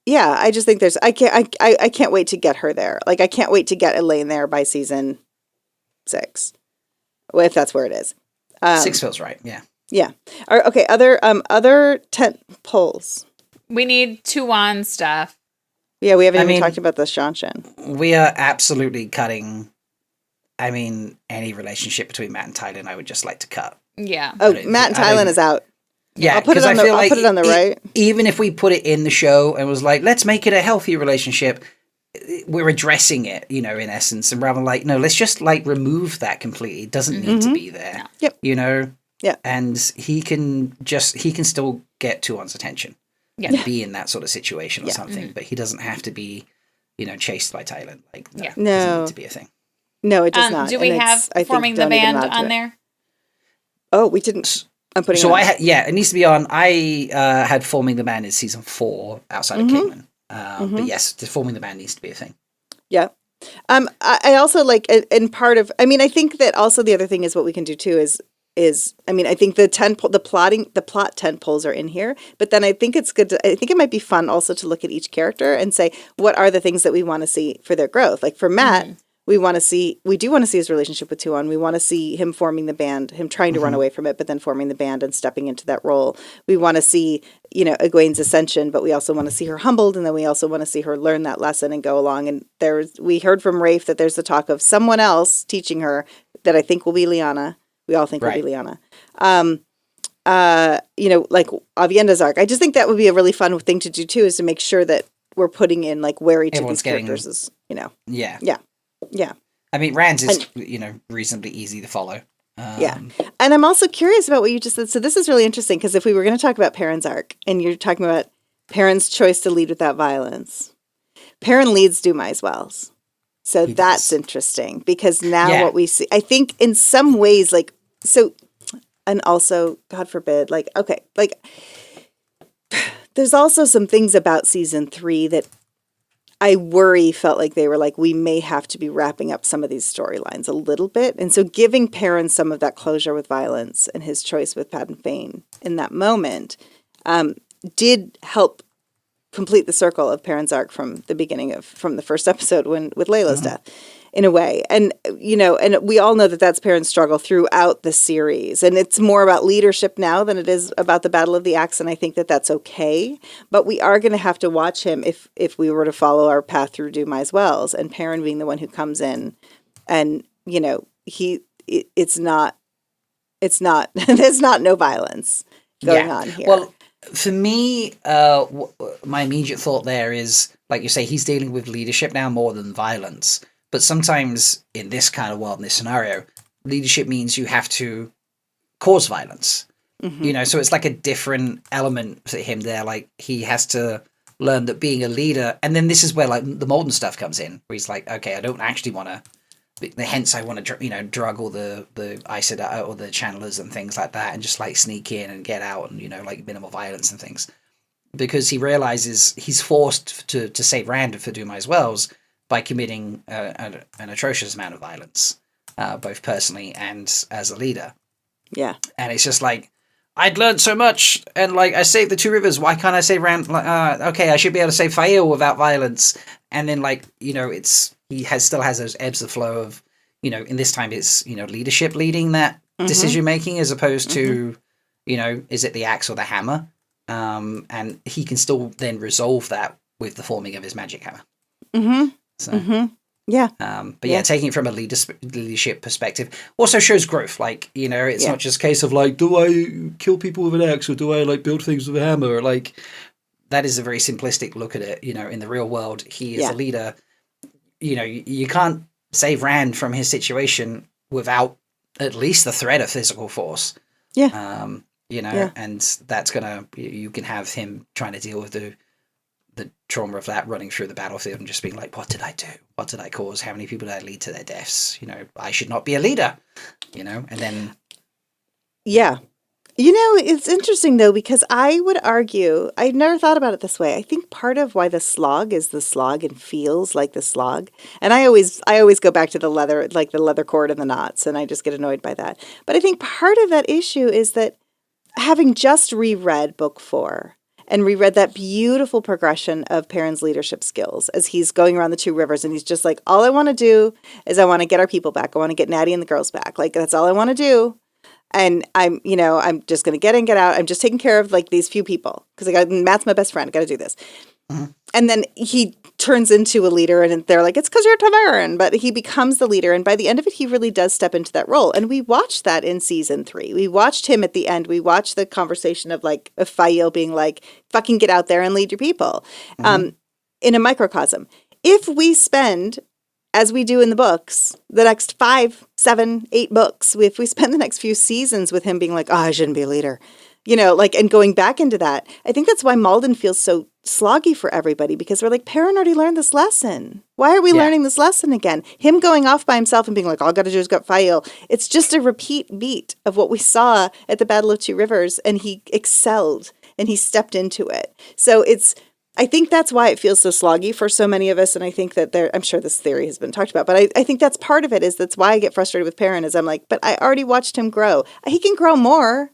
yeah, I just think I can't wait to get her there. Like, I can't wait to get Elaine there by season 6, if that's where it is. 6 feels right. Yeah. Yeah. Okay. Other tent poles. We need Tuan stuff. Yeah, we haven't even talked about the Shanshan. We are absolutely cutting. I mean, any relationship between Matt and Tylen, I would just like to cut. Yeah. Oh, Matt and Tylen is out. Yeah, I'll put it on the right. Even if we put it in the show and was like, let's make it a healthy relationship, we're addressing it, you know, in essence, and rather like, no, let's just like remove that completely. It doesn't need to be there. No. Yep. You know. Yeah. And he can still get Tuan's attention. Yeah. And be in that sort of situation or something, but he doesn't have to be, you know, chased by Tylen. Like, no, it doesn't need to be a thing. No, it does not. Do we have forming the band on there? Oh, we didn't. I'm putting. So it needs to be on. I had forming the band in season 4 outside of Kingman, but yes, the forming the band needs to be a thing. Yeah. I also like, and part of. I mean, I think that also the other thing is what we can do too is I mean, I think the plot tent poles are in here, but then I think it's good I think it might be fun also to look at each character and say, what are the things that we want to see for their growth? Like for Matt, we do want to see his relationship with Tuan. We want to see him forming the band, him trying to run away from it, but then forming the band and stepping into that role. We want to see, you know, Egwene's ascension, but we also want to see her humbled, and then we also want to see her learn that lesson and go along. And we heard from Rafe that there's the talk of someone else teaching her that I think will be Lyanna. We all think will be Lyanna. You know, like Avienda's arc. I just think that would be a really fun thing to do too, is to make sure that we're putting in like where each of these characters is, you know. Yeah. I mean, Rand's is, you know, reasonably easy to follow. And I'm also curious about what you just said. So this is really interesting, because if we were going to talk about Perrin's arc, and you're talking about Perrin's choice to lead without violence, Perrin leads Dumai's Wells. So that's interesting, because now what we see, I think in some ways, like, so, and also, God forbid, like, okay, like, there's also some things about season 3 that I worry felt like they were like, we may have to be wrapping up some of these storylines a little bit. And so giving Perrin some of that closure with violence and his choice with Padden Fane in that moment did help complete the circle of Perrin's arc from the first episode with Layla's death, in a way. And, you know, and we all know that that's Perrin's struggle throughout the series. And it's more about leadership now than it is about the Battle of the Axe. And I think that that's okay. But we are going to have to watch him if we were to follow our path through Dumai's Wells, and Perrin being the one who comes in and, you know, there's not no violence going on here. Well, for me, my immediate thought there is, like you say, he's dealing with leadership now more than violence. But sometimes in this kind of world, in this scenario, leadership means you have to cause violence. You know, so it's like a different element for him there. Like, he has to learn that being a leader, and then this is where like the Maiden stuff comes in, where he's like, okay, I don't actually want to. Hence, I want to, you know, drug all the Aes Sedai or the channelers and things like that, and just like sneak in and get out, and, you know, like minimal violence and things, because he realizes he's forced to save Rand for Dumai's Wells by committing an atrocious amount of violence, both personally and as a leader. Yeah, and it's just like, I'd learned so much, and like I saved the two rivers. Why can't I save Rand? Like, okay, I should be able to save Fael without violence. And then, like, you know, he still has those ebbs of flow of, you know, in this time it's, you know, leadership leading that decision making, as opposed to, you know, is it the axe or the hammer? And he can still then resolve that with the forming of his magic hammer. So. Yeah. But yeah, taking it from a leadership perspective also shows growth. Like, you know, it's not just a case of like, do I kill people with an axe or do I like build things with a hammer? Like, that is a very simplistic look at it. You know, in the real world, he is a leader. You know, you can't save Rand from his situation without at least the threat of physical force. Yeah. You know, and that's you can have him trying to deal with the trauma of that, running through the battlefield and just being like, what did I do? What did I cause? How many people did I lead to their deaths? You know, I should not be a leader, you know, and then. Yeah. You know, it's interesting though, because I would argue, I never thought about it this way. I think part of why the slog is the slog and feels like the slog. And I always go back to the leather cord and the knots, and I just get annoyed by that. But I think part of that issue is that having just reread book 4, and reread that beautiful progression of Perrin's leadership skills as he's going around the 2 rivers, and he's just like, all I want to do is I want to get our people back. I want to get Natty and the girls back. Like, that's all I want to do. And I'm just going to get in, get out. I'm just taking care of like these few people because Matt's my best friend. I got to do this. Mm-hmm. And then he turns into a leader, and they're like, it's because you're Tamarin. But he becomes the leader. And by the end of it, he really does step into that role. And we watched that in season 3. We watched him at the end. We watched the conversation of Fael being like, fucking get out there and lead your people, in a microcosm. If we spend, as we do in the books, the next 5, 7, 8 books, if we spend the next few seasons with him being like, oh, I shouldn't be a leader, you know, like, and going back into that, I think that's why Malden feels so sloggy for everybody, because we're like, Perrin already learned this lesson. Why are we learning this lesson again? Him going off by himself and being like, all I got to do is get Fael. It's just a repeat beat of what we saw at the Battle of 2 Rivers, and he excelled and he stepped into it. So I think that's why it feels so sloggy for so many of us. And I think that I'm sure this theory has been talked about, but I think that's part of it. That's why I get frustrated with Perrin, is I'm like, but I already watched him grow. He can grow more,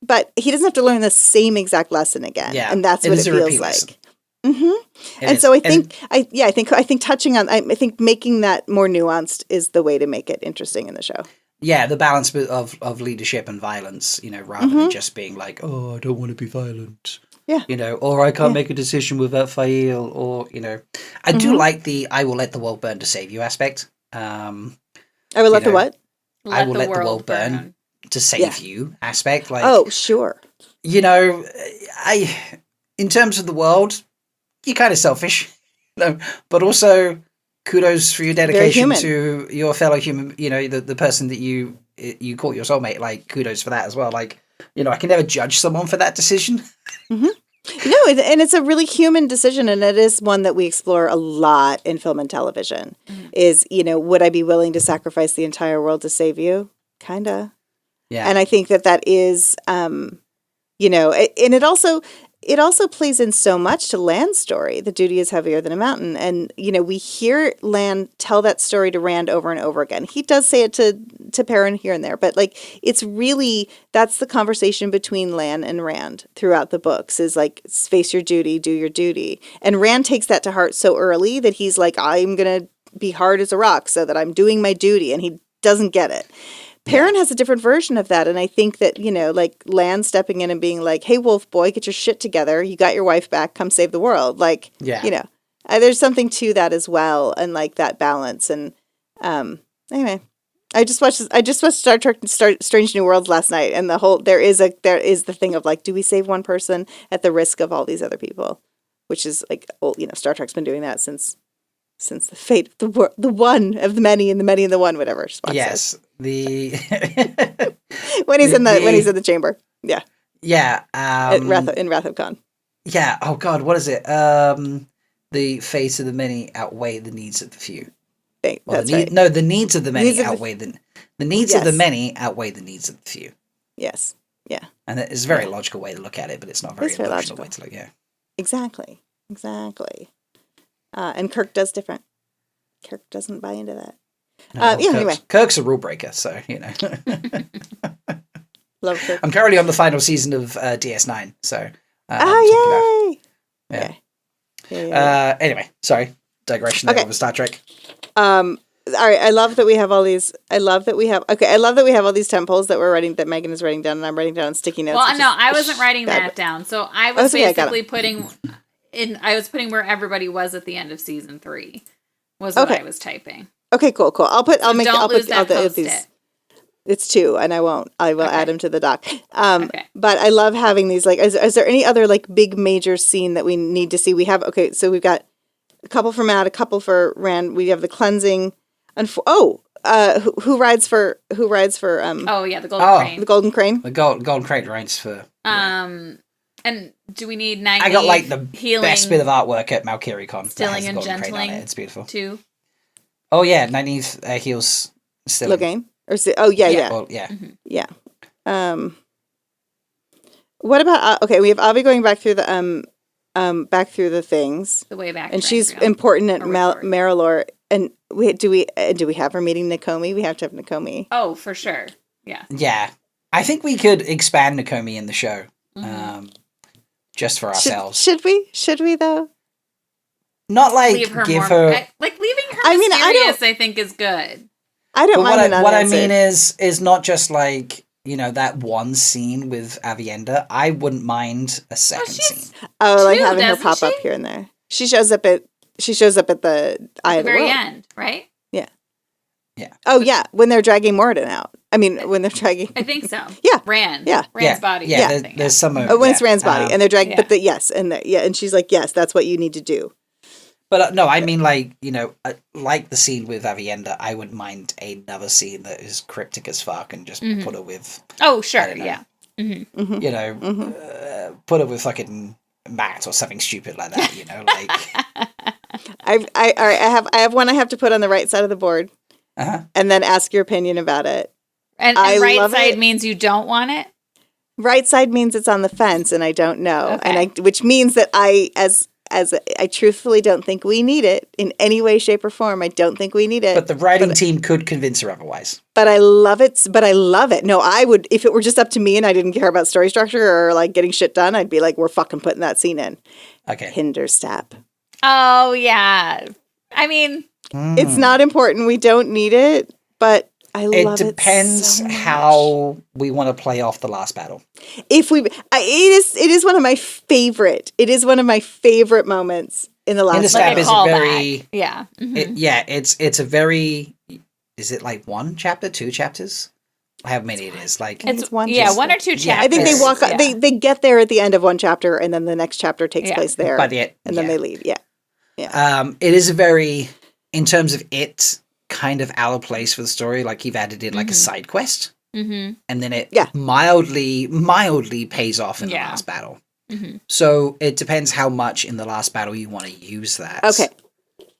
but he doesn't have to learn the same exact lesson again. Yeah, and that's what it feels like. Mm-hmm. And so I think touching on, I think making that more nuanced is the way to make it interesting in the show. Yeah, the balance of leadership and violence, you know, rather than just being like, oh, I don't want to be violent. Yeah. You know, or I can't make a decision without Fael, or, you know. I do like the I will let the world burn to save you aspect. I will let the what? I will let the world burn to save you aspect. Like, oh, sure. You know, in terms of the world, you're kind of selfish. You know, but also kudos for your dedication to your fellow human, you know, the person that you call your soulmate. Like, kudos for that as well. Like, you know, I can never judge someone for that decision. Mm-hmm. No, and it's a really human decision, and it is one that we explore a lot in film and television. Is, you know, would I be willing to sacrifice the entire world to save you? Kinda. Yeah. And I think that is, you know, and it also plays in so much to Lan's story. The duty is heavier than a mountain. And, you know, we hear Lan tell that story to Rand over and over again. He does say it to Perrin here and there, but like, it's really, that's the conversation between Lan and Rand throughout the books, is like, face your duty, do your duty. And Rand takes that to heart so early that he's like, I'm going to be hard as a rock so that I'm doing my duty. And he doesn't get it. Perrin has a different version of that, and I think that, you know, like Lan stepping in and being like, hey, wolf boy, get your shit together. You got your wife back. Come save the world. Like, you know, there's something to that as well, and like that balance. And anyway, I just watched Star Trek Strange New Worlds last night, and there is the thing of like, do we save one person at the risk of all these other people? Which is like, well, you know, Star Trek's been doing that since the fate of the one of the many and the many and the one, whatever Spock says. when he's in the chamber, in Wrath of Khan. Yeah. Oh God, what is it? The fate of the many outweigh the needs of the few. No, the needs of the many outweigh the needs of the many outweigh the needs of the few. Yes. Yeah. And it's a very logical way to look at it, but it's not a very emotional way to look at it. Exactly. And Kirk does different. Kirk doesn't buy into that. Anyway. Kirk's a rule breaker, so, you know. Love Kirk. I'm currently on the final season of DS9, so. Yay! Yeah. Anyway, sorry. Digression there over Star Trek. All right, I love that we have all these. I love that we have all these Tentpoles that we're writing, that Megan is writing down, and I'm writing down on sticky notes. Well, no, I wasn't writing that down. So I was basically putting where everybody was at the end of season 3. was what Okay. I was typing. Okay, cool. I'll put that these. Post-it. It's 2, and I won't. I will Okay. add them to the doc. Okay. But I love having these. Like, is there any other like big major scene that we need to see? We have so we've got a couple for Matt, a couple for Rand. We have the cleansing. Who rides for Oh yeah, the golden crane. the golden crane? The golden crate rides for. And do we need 90? I got like the healing, best bit of artwork at Malkiricon. stilling and Crane on gentling. it. It's beautiful. Too. Oh yeah, 90 heals stilling. Logain? Or is it, yeah. Well, yeah. Mm-hmm. Yeah. What about we have Avi going back through the things, The way back. and she's trail. important at Or report. Marilor. And do we have her meeting Nakomi? We have to have Nakomi. Oh, for sure. Yeah. Yeah. I think we could expand Nakomi in the show. Mm-hmm. Just for ourselves. Should we? Should we though? Not like Leave her give more. her. Like leaving her I mean, mysterious, I think is good. I don't But mind what I mean is not just like, that one scene with Avienda. I wouldn't mind a second scene. like Two, having her doesn't pop up she? here and there. She shows up at the Eye At of the the very World. end, right? Yeah. Oh yeah, when they're dragging Moradin out. I mean, when they're dragging. I think so. Yeah. Rand. Yeah. Rand's body. Yeah, I think, there's some. When it's Rand's body, and they're dragging, yeah. but and she's like, yes, that's what you need to do. But no, I mean like like the scene with Avienda. I wouldn't mind another scene that is cryptic as fuck and just put her with. Oh, I sure. don't know. Yeah. Put her with fucking Matt or something stupid like that. Like. I have one I have to put on the right side of the board, and then ask your opinion about it. And I right love side it. means you don't want it? Right side means it's on the fence, and I don't know, Okay. which means that I truthfully don't think we need it in any way, shape, or form. I don't think we need it. But the writing team could convince her otherwise. But I love it. No, I would, if it were just up to me and I didn't care about story structure or like getting shit done, I'd be like, we're fucking putting that scene in. Okay. Hinderstep. Oh, yeah. I mean, It's not important. We don't need it, but I love it. It depends so much. how we want to play off the last battle. If we, it is one of my favorite. It is one of my favorite moments in the last Hinderstep like battle. a is a callback. very- Yeah. Mhm. It's a very. Is it like 1 chapter, 2 chapters? How many it is? Like It's one Yeah, chapter. 1 or 2 Yeah, chapters. I think they walk. Yeah. They get there at the end of one chapter, and then the next chapter takes Yeah. place there, By the end, and then yeah. they leave. Yeah. It is a very, in terms of it, kind of out of place for the story. Like you've added in like a side quest, Mm-hmm. and then it Yeah. mildly pays off in the Yeah. last battle. Mm-hmm. So it depends how much in the last battle you want to use that. Okay.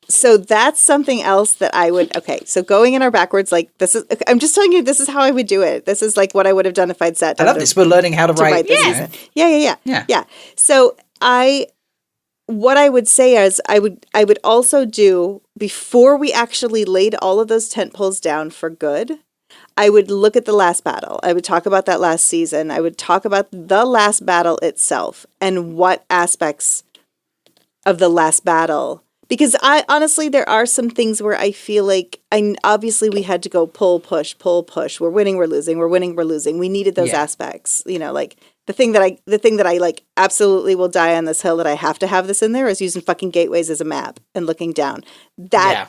So that's something else that I would. Okay. So going in our backwards, like this is. I'm just telling you, this is how I would do it. This is like what I would have done if I'd sat I down love to- this. We're learning how to to write. write this you know. season. Yeah. Yeah. So what I would say is I would also do before we actually laid all of those tent poles down for good. I would look at the last battle. I would talk about that last season. I would talk about the last battle itself and what aspects of the last battle. Because I honestly, there are some things where I feel like obviously we had to go pull, push. We're winning, we're losing. We're winning, we're losing. We needed those Yeah. aspects. Like the thing that I like absolutely will die on this hill that I have to have this in there is using fucking gateways as a map and looking down. That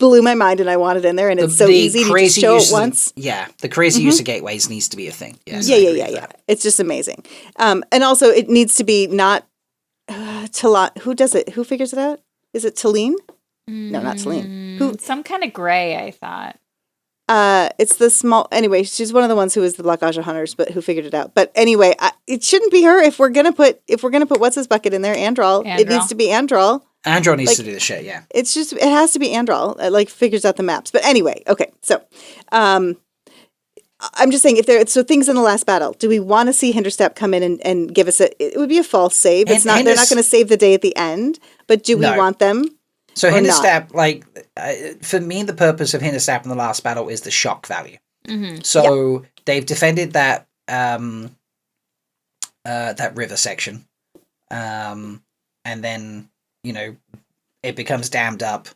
blew my mind and I want it in there, and it's so easy to just show it once. The crazy use of gateways needs to be a thing. Yes, I Yeah. agree with that. It's just amazing. And also it needs to be not Talon. Who does it? Who figures it out? Is it Talene? No, not Talene. Who? Some kind of gray, I thought. It's the small. Anyway, she's one of the ones who is the Black Aja hunters, but who figured it out. But anyway, it shouldn't be her. If we're gonna put what's his bucket in there, Andral. It needs to be Andral. Andro needs to do the shit. Yeah. It's just it has to be Andral. It figures out the maps. But anyway, okay. So, I'm just saying so things in the last battle. Do we want to see Hinderstep come in and give us it would be a false save. It's not. They're not going to save the day at the end. But do we want them? So or Hinderstap, for me, the purpose of Hinderstap in the last battle is the shock value. So they've defended that that river section, and then it becomes dammed up,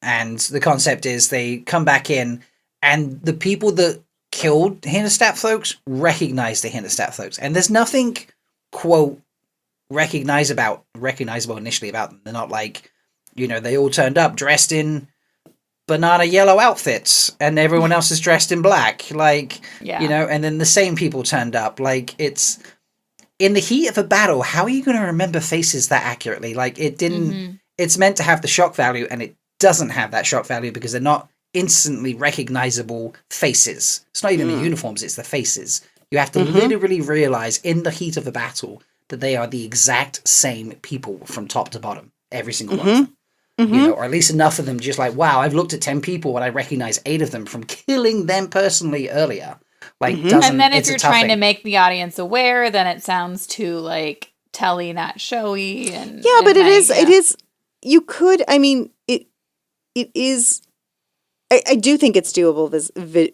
and the concept is they come back in, and the people that killed Hinderstap folks recognize the Hinderstap folks, and there's nothing quote recognizable initially about them. They're not like. They all turned up dressed in banana yellow outfits and everyone else is dressed in black. Like, Yeah. you know, and then the same people turned up. Like, it's in the heat of a battle. How are you going to remember faces that accurately? Like, it didn't, it's meant to have the shock value, and it doesn't have that shock value because they're not instantly recognizable faces. It's not even the uniforms, it's the faces. You have to literally realize in the heat of a battle that they are the exact same people from top to bottom, every single one of them. You know, or at least enough of them just like, wow, I've looked at 10 people and I recognize 8 of them from killing them personally earlier. Like, and then if you're trying to make the audience aware, then it sounds too like telly, not showy. And yeah, but it is, you could, I mean, it is, I do think it's doable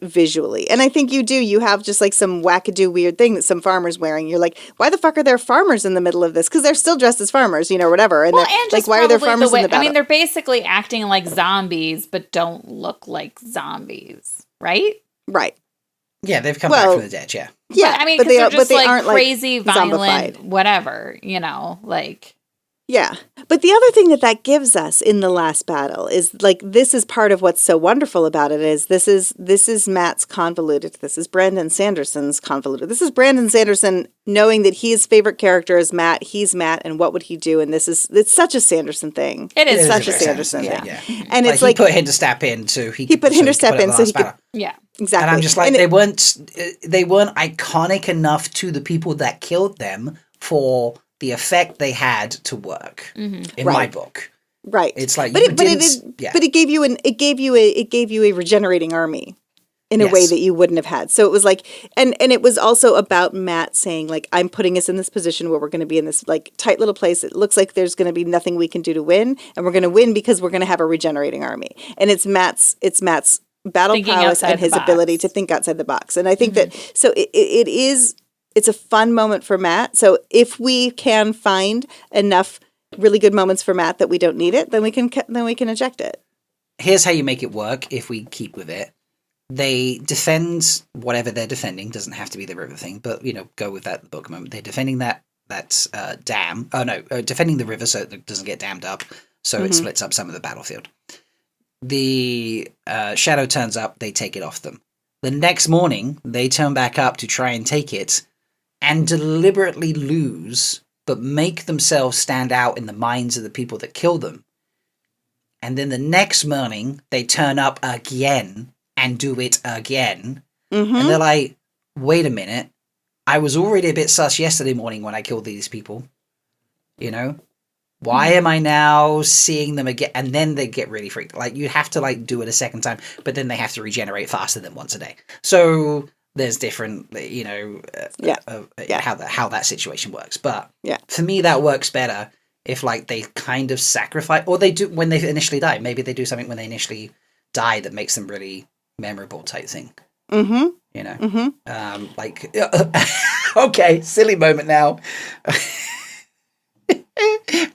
visually. And I think you have just like some wackadoo weird thing that some farmer's wearing. You're like, why the fuck are there farmers in the middle of this? Because they're still dressed as farmers, you know, whatever. And, and like, why are there farmers in the battle? I mean, they're basically acting like zombies, but don't look like zombies, right? Right. Yeah, they've come back from the dead, yeah. Yeah, but, I mean, but they're just like aren't crazy, like violent, zombified. whatever, you know, like. Yeah. But the other thing that gives us in the last battle is like, this is part of what's so wonderful about it is this is Matt's convoluted. This is Brandon Sanderson's convoluted. This is Brandon Sanderson knowing that his favorite character is Matt. He's Matt. And what would he do? And it's such a Sanderson thing. It is such a Sanderson thing. Yeah. And it's like, he put Hinterstep in so he put Hinterstep in so he could. Yeah. Exactly. And I'm just like, they weren't iconic enough to the people that killed them for the effect they had to work in my book. Right. It's like, but it gave you a regenerating army in a way that you wouldn't have had. So it was like, and it was also about Matt saying like, I'm putting us in this position where we're going to be in this like tight little place. It looks like there's going to be nothing we can do to win, and we're going to win because we're going to have a regenerating army. And it's Matt's battle Thinking prowess and his ability to think outside the box. And I think that so it's a fun moment for Matt. So if we can find enough really good moments for Matt that we don't need it, then we can eject it. Here's how you make it work if we keep with it. They defend whatever they're defending. Doesn't have to be the river thing, but, you know, go with that book moment. They're defending that dam. Oh, no, defending the river so it doesn't get dammed up, so it splits up some of the battlefield. The shadow turns up, they take it off them. The next morning, they turn back up to try and take it, and deliberately lose, but make themselves stand out in the minds of the people that kill them. And then the next morning, they turn up again and do it again. And they're like, wait a minute, I was already a bit sus yesterday morning when I killed these people. You know? Why am I now seeing them again? And then they get really freaked. Like, you have to like do it a second time, but then they have to regenerate faster than once a day. So there's different, you know, how that situation works. But for me, that works better if like they kind of sacrifice, or they do when they initially die. Maybe they do something when they initially die that makes them really memorable type thing. You know, like, okay, silly moment now.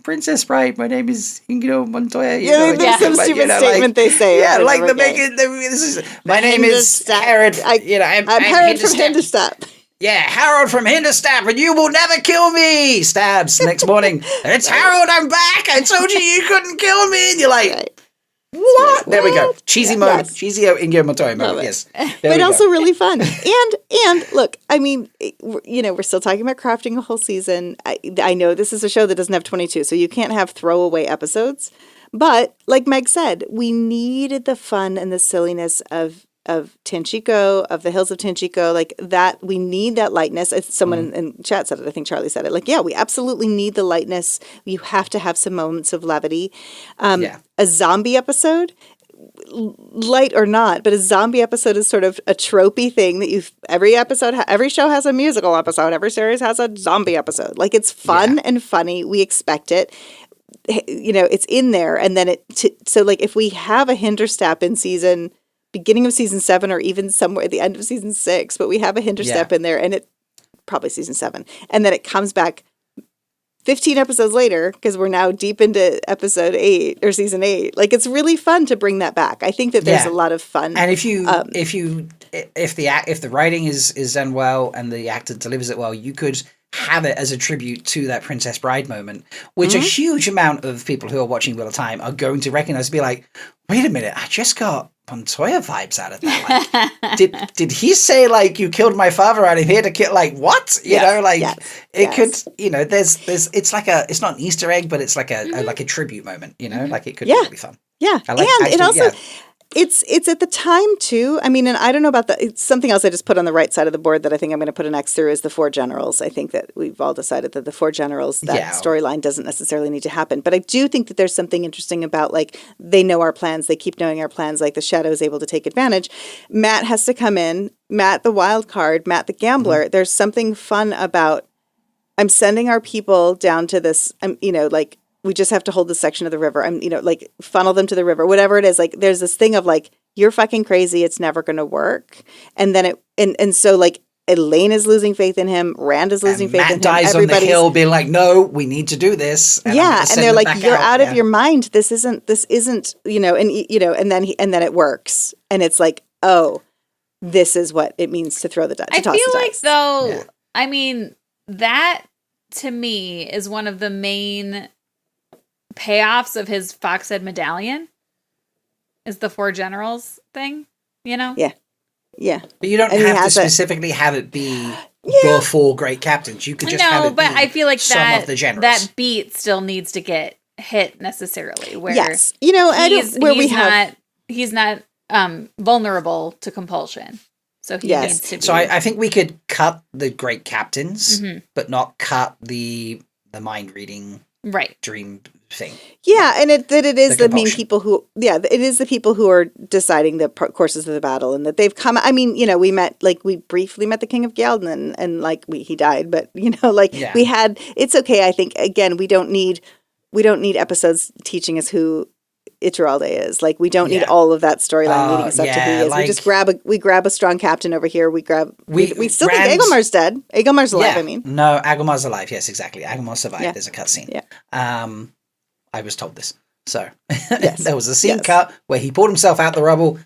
Princess Bride, my name is Ingrid Montoya. There's some stupid statement they say. Yeah, like this is my name is Harold. I'm Harold from Hinterstep. Yeah, Harold from Hinterstep, and you will never kill me. Stabs next morning. It's Harold. I'm back. I told you couldn't kill me. And you're like, what? There we go. Cheesy moment. Yes. Cheesy Ingrid Montoya moment. Yes, but also really fun. And look, I mean, you know, we're still talking about crafting a whole season. I know this is a show that doesn't have 22, so you can't have throwaway episodes. But like Meg said, we needed the fun and the silliness of Tenchiko, of the Hills of Tenchiko, like that. We need that lightness. Someone in chat said it. I think Charlie said it. Like, yeah, we absolutely need the lightness. You have to have some moments of levity. A zombie episode, light or not, but a zombie episode is sort of a tropey thing that every show has a musical episode. Every series has a zombie episode. Like, it's fun and funny. We expect it. You know, it's in there. And then so like if we have a Hinterstep in beginning of season 7 or even somewhere at the end of season 6, but we have a Hinterstep in there, and it probably season 7, and then it comes back 15 episodes later because we're now deep into episode 8 or season 8. Like, it's really fun to bring that back. I think that there's a lot of fun. And if the writing is done well and the actor delivers it well, you could have it as a tribute to that Princess Bride moment, which a huge amount of people who are watching Wheel of Time are going to recognize and be like, wait a minute, I just got Montoya vibes out of that. Like, did he say, like, you killed my father and I'm here to kill, like, what? You know, like, it could, you know, there's, it's like it's not an Easter egg, but it's like a tribute moment, you know, like it could really be fun. Yeah. And it also, it's at the time too. I mean, and I don't know about it's something else I just put on the right side of the board that I think I'm going to put an X through is the four generals. I think that we've all decided that the four generals, that storyline doesn't necessarily need to happen. But I do think that there's something interesting about, like, they know our plans. They keep knowing our plans. Like, the Shadow is able to take advantage. Matt has to come in. Matt, the wild card, Matt, the gambler. There's something fun about, I'm sending our people down to this, you know, like, we just have to hold this section of the river. I'm, you know, like, funnel them to the river, whatever it is. Like, there's this thing of, like, you're fucking crazy. It's never going to work. And then and so, like, Elaine is losing faith in him. Rand is losing faith in him. Matt dies on the hill being like, no, we need to do this. And and they're like, you're out of your mind. This isn't, you know, and then it works. And it's like, oh, this is what it means to throw the dice. I feel like, though, I mean, that to me is one of the main payoffs of his Foxhead medallion is the four generals thing, you know? Yeah. But you don't have to specifically have it be the four great captains. You could just have it be I feel like some of the generals. That beat still needs to get hit necessarily. Where you know, he's not vulnerable to compulsion. So he needs to be. So I think we could cut the great captains, but not cut the mind reading dream thing. Yeah, and it is the main people who, it is the people who are deciding the courses of the battle, and that they've come. I mean, you know, we briefly met the King of Galdon, and like he died, but you know, like we had. It's okay. I think again, we don't need episodes teaching us who Iturralde is. Like, we don't need all of that storyline leading us up to who he is. Like, we just grab a strong captain over here. We still think Agelmar's dead. Agelmar's alive. I mean, no, Agelmar's alive. Yes, exactly. Agelmar survived. There's a cutscene. Yeah. I was told this. So there was a scene cut where he pulled himself out the rubble.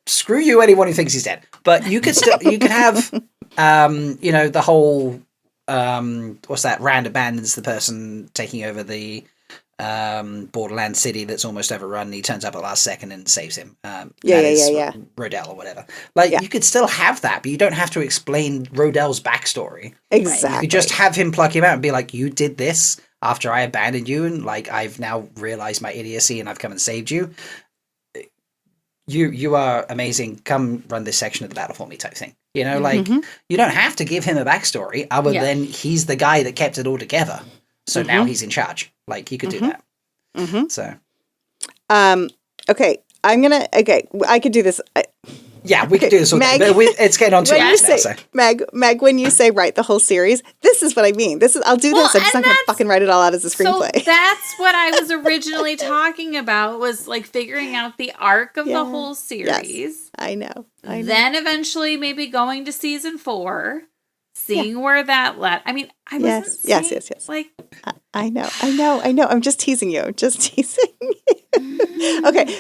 Screw you, anyone who thinks he's dead. But you could still, you could have, you know, the whole, what's that? Rand abandons the person taking over the borderland city that's almost overrun. He turns up at the last second and saves him. Rodell or whatever. Like, you could still have that, but you don't have to explain Rodell's backstory. Exactly. You could just have him pluck him out and be like, you did this after I abandoned you, and like, I've now realized my idiocy and I've come and saved you. You are amazing. Come run this section of the battle for me, type thing. You know, like, you don't have to give him a backstory other than he's the guy that kept it all together. So now he's in charge. Like, you could do that. So, okay, I could do this. We could do this all day. But it's getting on to us now. So. Meg, when you say write the whole series, this is what I mean. I'll do this. I'm just not going to fucking write it all out as a screenplay. So that's what I was originally talking about, was like figuring out the arc of the whole series. Yes, I know. Then eventually maybe going to season 4. Seeing where that led. I mean, I wasn't saying, yes. Like, I know. I'm just teasing you. Okay,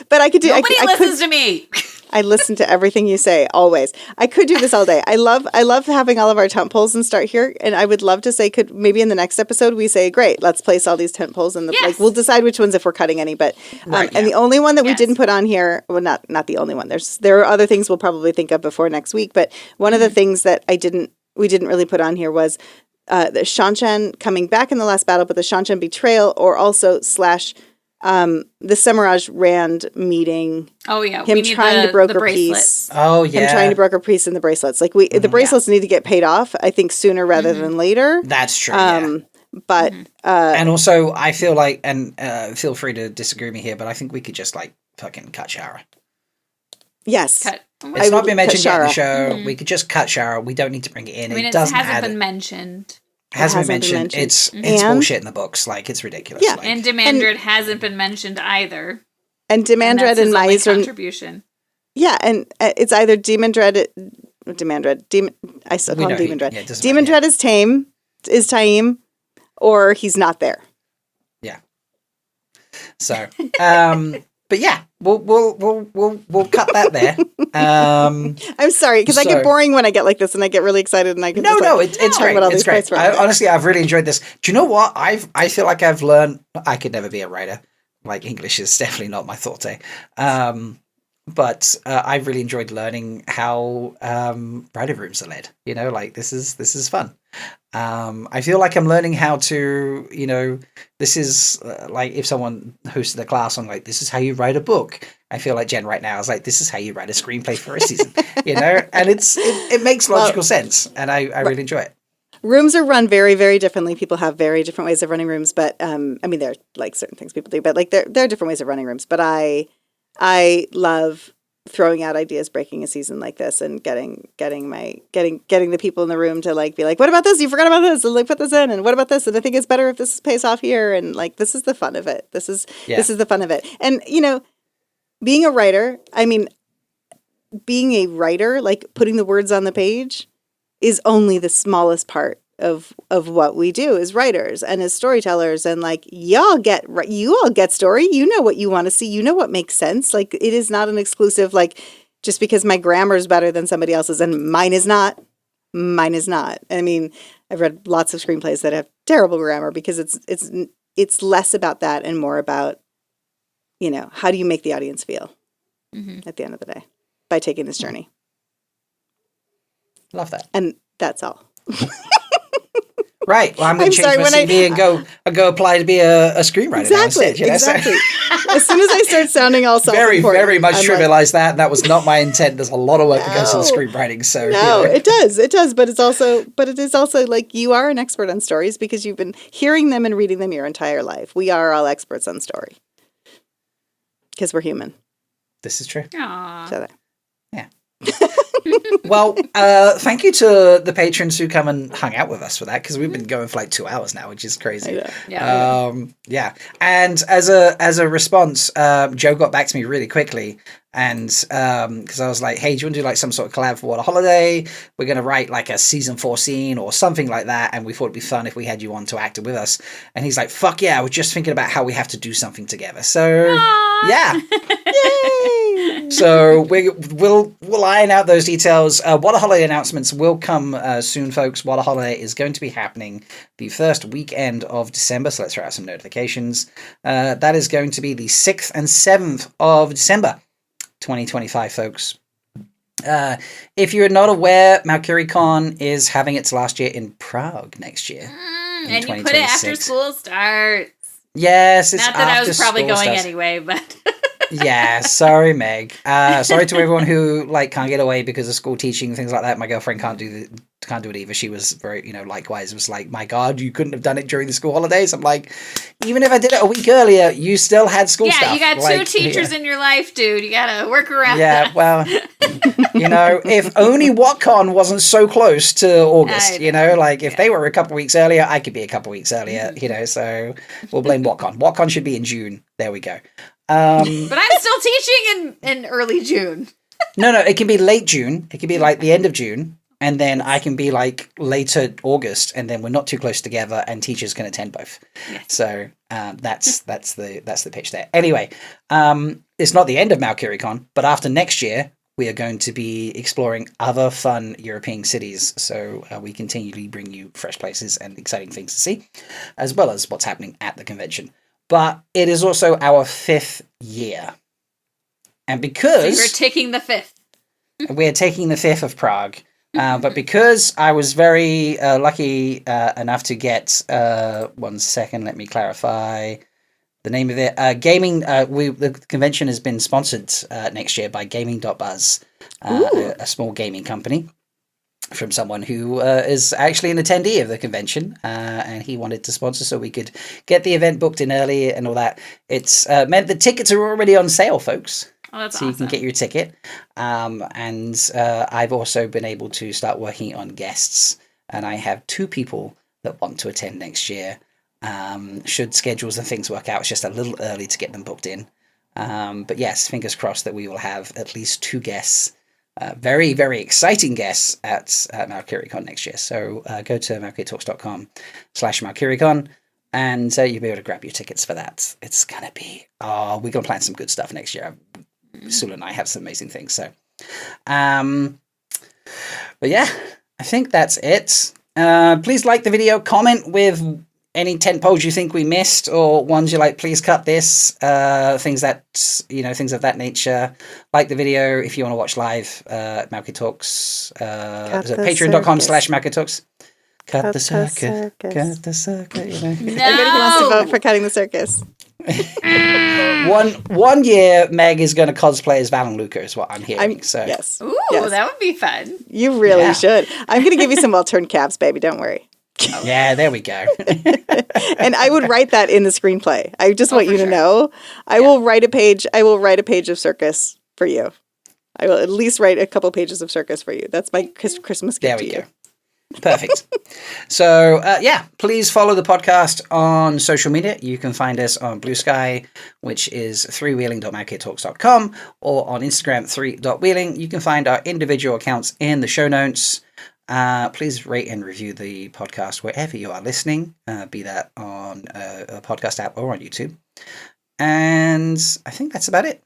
but I could do. Nobody listens to me. I listen to everything you say always. I could do this all day. I love having all of our Tentpoles and start here. And I would love to say, could maybe in the next episode we say, great, let's place all these Tentpoles and like we'll decide which ones if we're cutting any. But and the only one that we didn't put on here, well, not the only one. There are other things we'll probably think of before next week. But one of the things that we didn't really put on here was the Shanshan coming back in the last battle, but the Shanshan betrayal, or also / the Semiraj Rand meeting. Oh yeah, him trying to broker peace. Oh yeah, him trying to broker peace in the bracelets. Like the bracelets need to get paid off. I think sooner rather than later. That's true. But and also I feel like, and feel free to disagree with me here, but I think we could just like fucking cut Shara. Yes. It's not been mentioned yet in the show. We could just cut Shara. We don't need to bring it in. I mean, it hasn't been mentioned. It hasn't been mentioned. It's bullshit in the books. Like, it's ridiculous. Yeah. Like, and Demandred hasn't been mentioned either. And Demandred and Maison contribution. Yeah, and it's either Demandred. I still call him Demandred. Demandred is Taim, or he's not there. Yeah. So, but yeah, we'll cut that there. I'm sorry, because I get boring when I get like this, and I get really excited, and I get it's great. It's great. Honestly, I've really enjoyed this. Do you know what? I feel like I've learned. I could never be a writer. Like, English is definitely not my forte. But I've really enjoyed learning how writer rooms are led. You know, like this is fun. I feel like I'm learning how to, you know, this is like if someone hosted a class on like, this is how you write a book. I feel like Jen right now is like, this is how you write a screenplay for a season, you know, and it makes logical sense. And I really enjoy it. Rooms are run very, very differently. People have very different ways of running rooms, but I mean, there are like certain things people do, but like there are different ways of running rooms. But I love throwing out ideas, breaking a season like this, and getting the people in the room to like be like, what about this? You forgot about this, and like put this in, and what about this? And I think it's better if this pays off here, and like this is the fun of it. This is the fun of it. And you know, being a writer, like putting the words on the page, is only the smallest part of what we do as writers and as storytellers. And like, you all get story. You know what you want to see. You know what makes sense. Like, it is not an exclusive, like, just because my grammar is better than somebody else's and mine is not. I mean, I've read lots of screenplays that have terrible grammar because it's less about that and more about, you know, how do you make the audience feel at the end of the day by taking this journey. Love that. And that's all. Right. Well, I'm going to change my CV and go apply to be a screenwriter. Exactly. Now instead, you know? Exactly. As soon as I start sounding all very, very much trivialize that. And that was not my intent. There's a lot of work that goes into screenwriting. So no, you know. It does. But it is also like, you are an expert on stories because you've been hearing them and reading them your entire life. We are all experts on story because we're human. This is true. Aww. So yeah. Well, thank you to the patrons who come and hung out with us for that, because we've been going for like 2 hours now, which is crazy. Yeah. And as a response, Joe got back to me really quickly, and because I was like, hey, do you want to do like some sort of collab for What a Holiday? We're going to write like a season 4 scene or something like that, and we thought it'd be fun if we had you on to act it with us. And he's like, fuck yeah, I was just thinking about how we have to do something together. So yeah. Yay! So we'll iron out those details. What a Holiday announcements will come soon, folks. What a Holiday is going to be happening the first weekend of December, so let's throw out some notifications. That is going to be the 6th and 7th of December 2025, folks. If you're not aware, MalkyriCon is having its last year in Prague next year. And you put it after school starts. Yes, it's not that I was probably going anyway, but yeah, sorry, Meg. Sorry to everyone who like can't get away because of school teaching and things like that. My girlfriend can't do it either. She was very, likewise was like, my God, you couldn't have done it during the school holidays. I'm like, even if I did it a week earlier, you still had school stuff. Yeah, you got 2 teachers in your life, dude. You gotta work around that. Well, if only WhatCon wasn't so close to August, if they were a couple of weeks earlier, I could be a couple of weeks earlier, so we'll blame WhatCon. WhatCon should be in June. There we go. But I'm still teaching in early June. No, it can be late June. It can be like the end of June. And then I can be like later August, and then we're not too close together, and teachers can attend both. Yes. So that's the pitch there. Anyway, it's not the end of MalkyriCon, but after next year, we are going to be exploring other fun European cities. So we continually bring you fresh places and exciting things to see, as well as what's happening at the convention. But it is also our 5th year, and because we're taking the 5th, we're taking the 5th of Prague. But because I was very lucky enough to get, 1 second, let me clarify the name of it. The convention has been sponsored next year by Gaming.buzz, a small gaming company from someone who is actually an attendee of the convention, and he wanted to sponsor so we could get the event booked in early and all that. It's meant the tickets are already on sale, folks. Oh, that's so awesome. You can get your ticket. And I've also been able to start working on guests. And I have 2 people that want to attend next year. Should schedules and things work out, it's just a little early to get them booked in. But yes, fingers crossed that we will have at least 2 guests. Very, very exciting guests at MalkyriCon next year. So go to malkyritalks.com/MalkyriCon. And you'll be able to grab your tickets for that. It's going to be, we're going to plan some good stuff next year. Sula and I have some amazing things. So, but yeah, I think that's it. Please like the video, comment with any Tentpoles you think we missed, or ones you like, please cut this, things that, things of that nature. Like the video if you want to watch live, Malky Talks, is it patreon.com/Malky Talks. Cut the circus. Cut the circus, No! Everybody wants to vote for cutting the circus. One year, Meg is going to cosplay as Val and Luca, is what I'm hearing. Yes. Ooh, Yes. that would be fun. You really should. I'm going to give you some well-turned caps, baby. Don't worry. Yeah, there we go. And I would write that in the screenplay. I just want you to know. I will write a page. I will write a page of circus for you. I will at least write a couple pages of circus for you. That's my Christmas gift to you. Go. Perfect. So, please follow the podcast on social media. You can find us on Blue Sky, which is threewheeling.malkytalks.com, or on Instagram, 3.wheeling. You can find our individual accounts in the show notes. Please rate and review the podcast wherever you are listening, be that on a podcast app or on YouTube. And I think that's about it.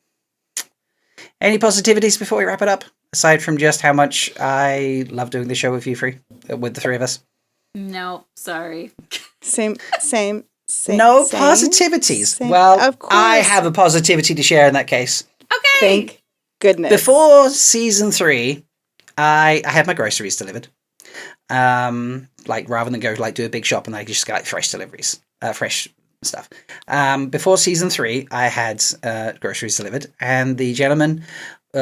Any positivities before we wrap it up? Aside from just how much I love doing the show with you with the three of us. No, sorry. Same. No positivities. Same. Well, Of course. I have a positivity to share in that case. Okay. Thank goodness. Before season 3, I had my groceries delivered. Rather than go do a big shop, and I just got fresh deliveries, fresh stuff. Before season 3, I had groceries delivered, and the gentleman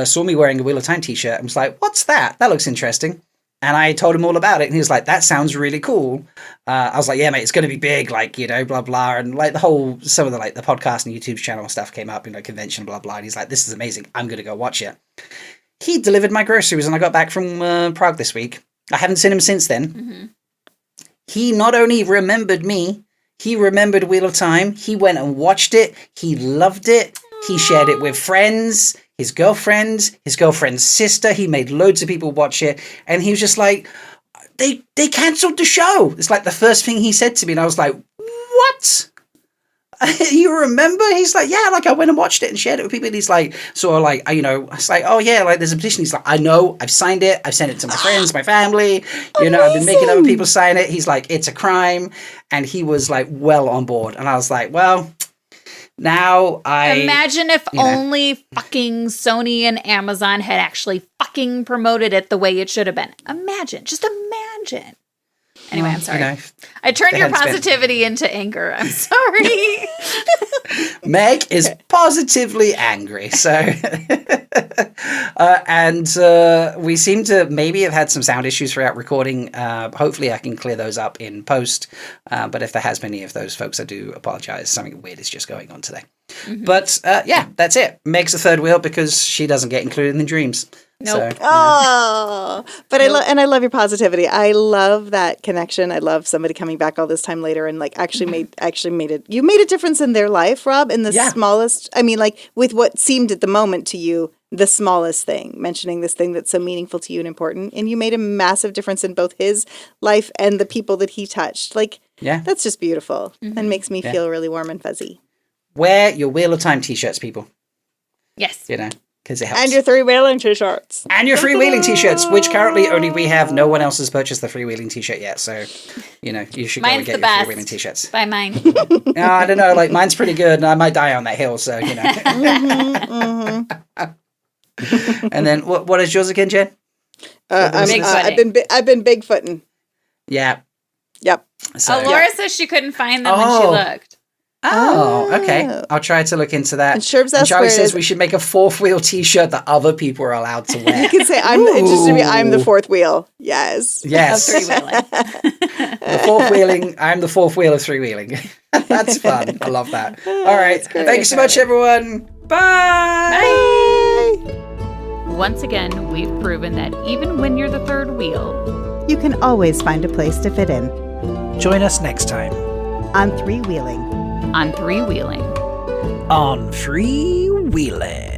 saw me wearing a Wheel of Time t-shirt and was like, "What's that? That looks interesting." And I told him all about it, and he was like, "That sounds really cool." I was like, "Yeah, mate, it's going to be big, blah blah," and some of the the podcast and YouTube channel stuff came up, convention, blah blah. And he's like, "This is amazing. I'm going to go watch it." He delivered my groceries, and I got back from Prague this week. I haven't seen him since then. Mm-hmm. He not only remembered me, he remembered Wheel of Time. He went and watched it. He loved it. He shared it with friends, his girlfriend's sister. He made loads of people watch it. And he was just like, they cancelled the show. It's like the first thing he said to me. And I was like, what? You remember? He's like, yeah, I went and watched it and shared it with people. And he's like, it's like, oh yeah, there's a petition. He's like, I know, I've signed it. I've sent it to my friends, my family. I've been making other people sign it. He's like, it's a crime. And he was well on board. And I was like, well, now imagine if only fucking Sony and Amazon had actually fucking promoted it the way it should have been. Just imagine. Anyway, I'm sorry. I turned your positivity into anger. I'm sorry. Meg is positively angry. So, and we seem to maybe have had some sound issues throughout recording. Hopefully I can clear those up in post. But if there has been any of those folks, I do apologize. Something weird is just going on today. Mm-hmm. But that's it. Meg's the third wheel because she doesn't get included in the dreams. Nope. So, but nope. I love your positivity. I love that connection. I love somebody coming back all this time later and actually made it. You made a difference in their life, Rob, in the smallest. I mean, with what seemed at the moment to you the smallest thing, mentioning this thing that's so meaningful to you and important, and you made a massive difference in both his life and the people that he touched. That's just beautiful and makes me feel really warm and fuzzy. Wear your Wheel of Time t-shirts, people. Yes. Because it helps. And your three-wheeling t-shirts. And your freewheeling t-shirts, which currently only we have. No one else has purchased the freewheeling t-shirt yet. So, you should go and get your freewheeling t-shirts. Buy mine. I don't know. Mine's pretty good, and I might die on that hill. So, And then, what is yours again, Jen? I've been Bigfooting. Yeah. Yep. So, Laura says she couldn't find them when she looked. Oh, okay. I'll try to look into that. And Charlie says we should make a fourth wheel t-shirt that other people are allowed to wear. You can say I'm the fourth wheel. Yes. Yes. The fourth wheeling. I'm the fourth wheel of three wheeling. That's fun. I love that. All right. Thanks so much, everyone. Bye. Bye. Once again, we've proven that even when you're the third wheel, you can always find a place to fit in. Join us next time on Three Wheeling. On Three Wheeling. On Free Wheeling.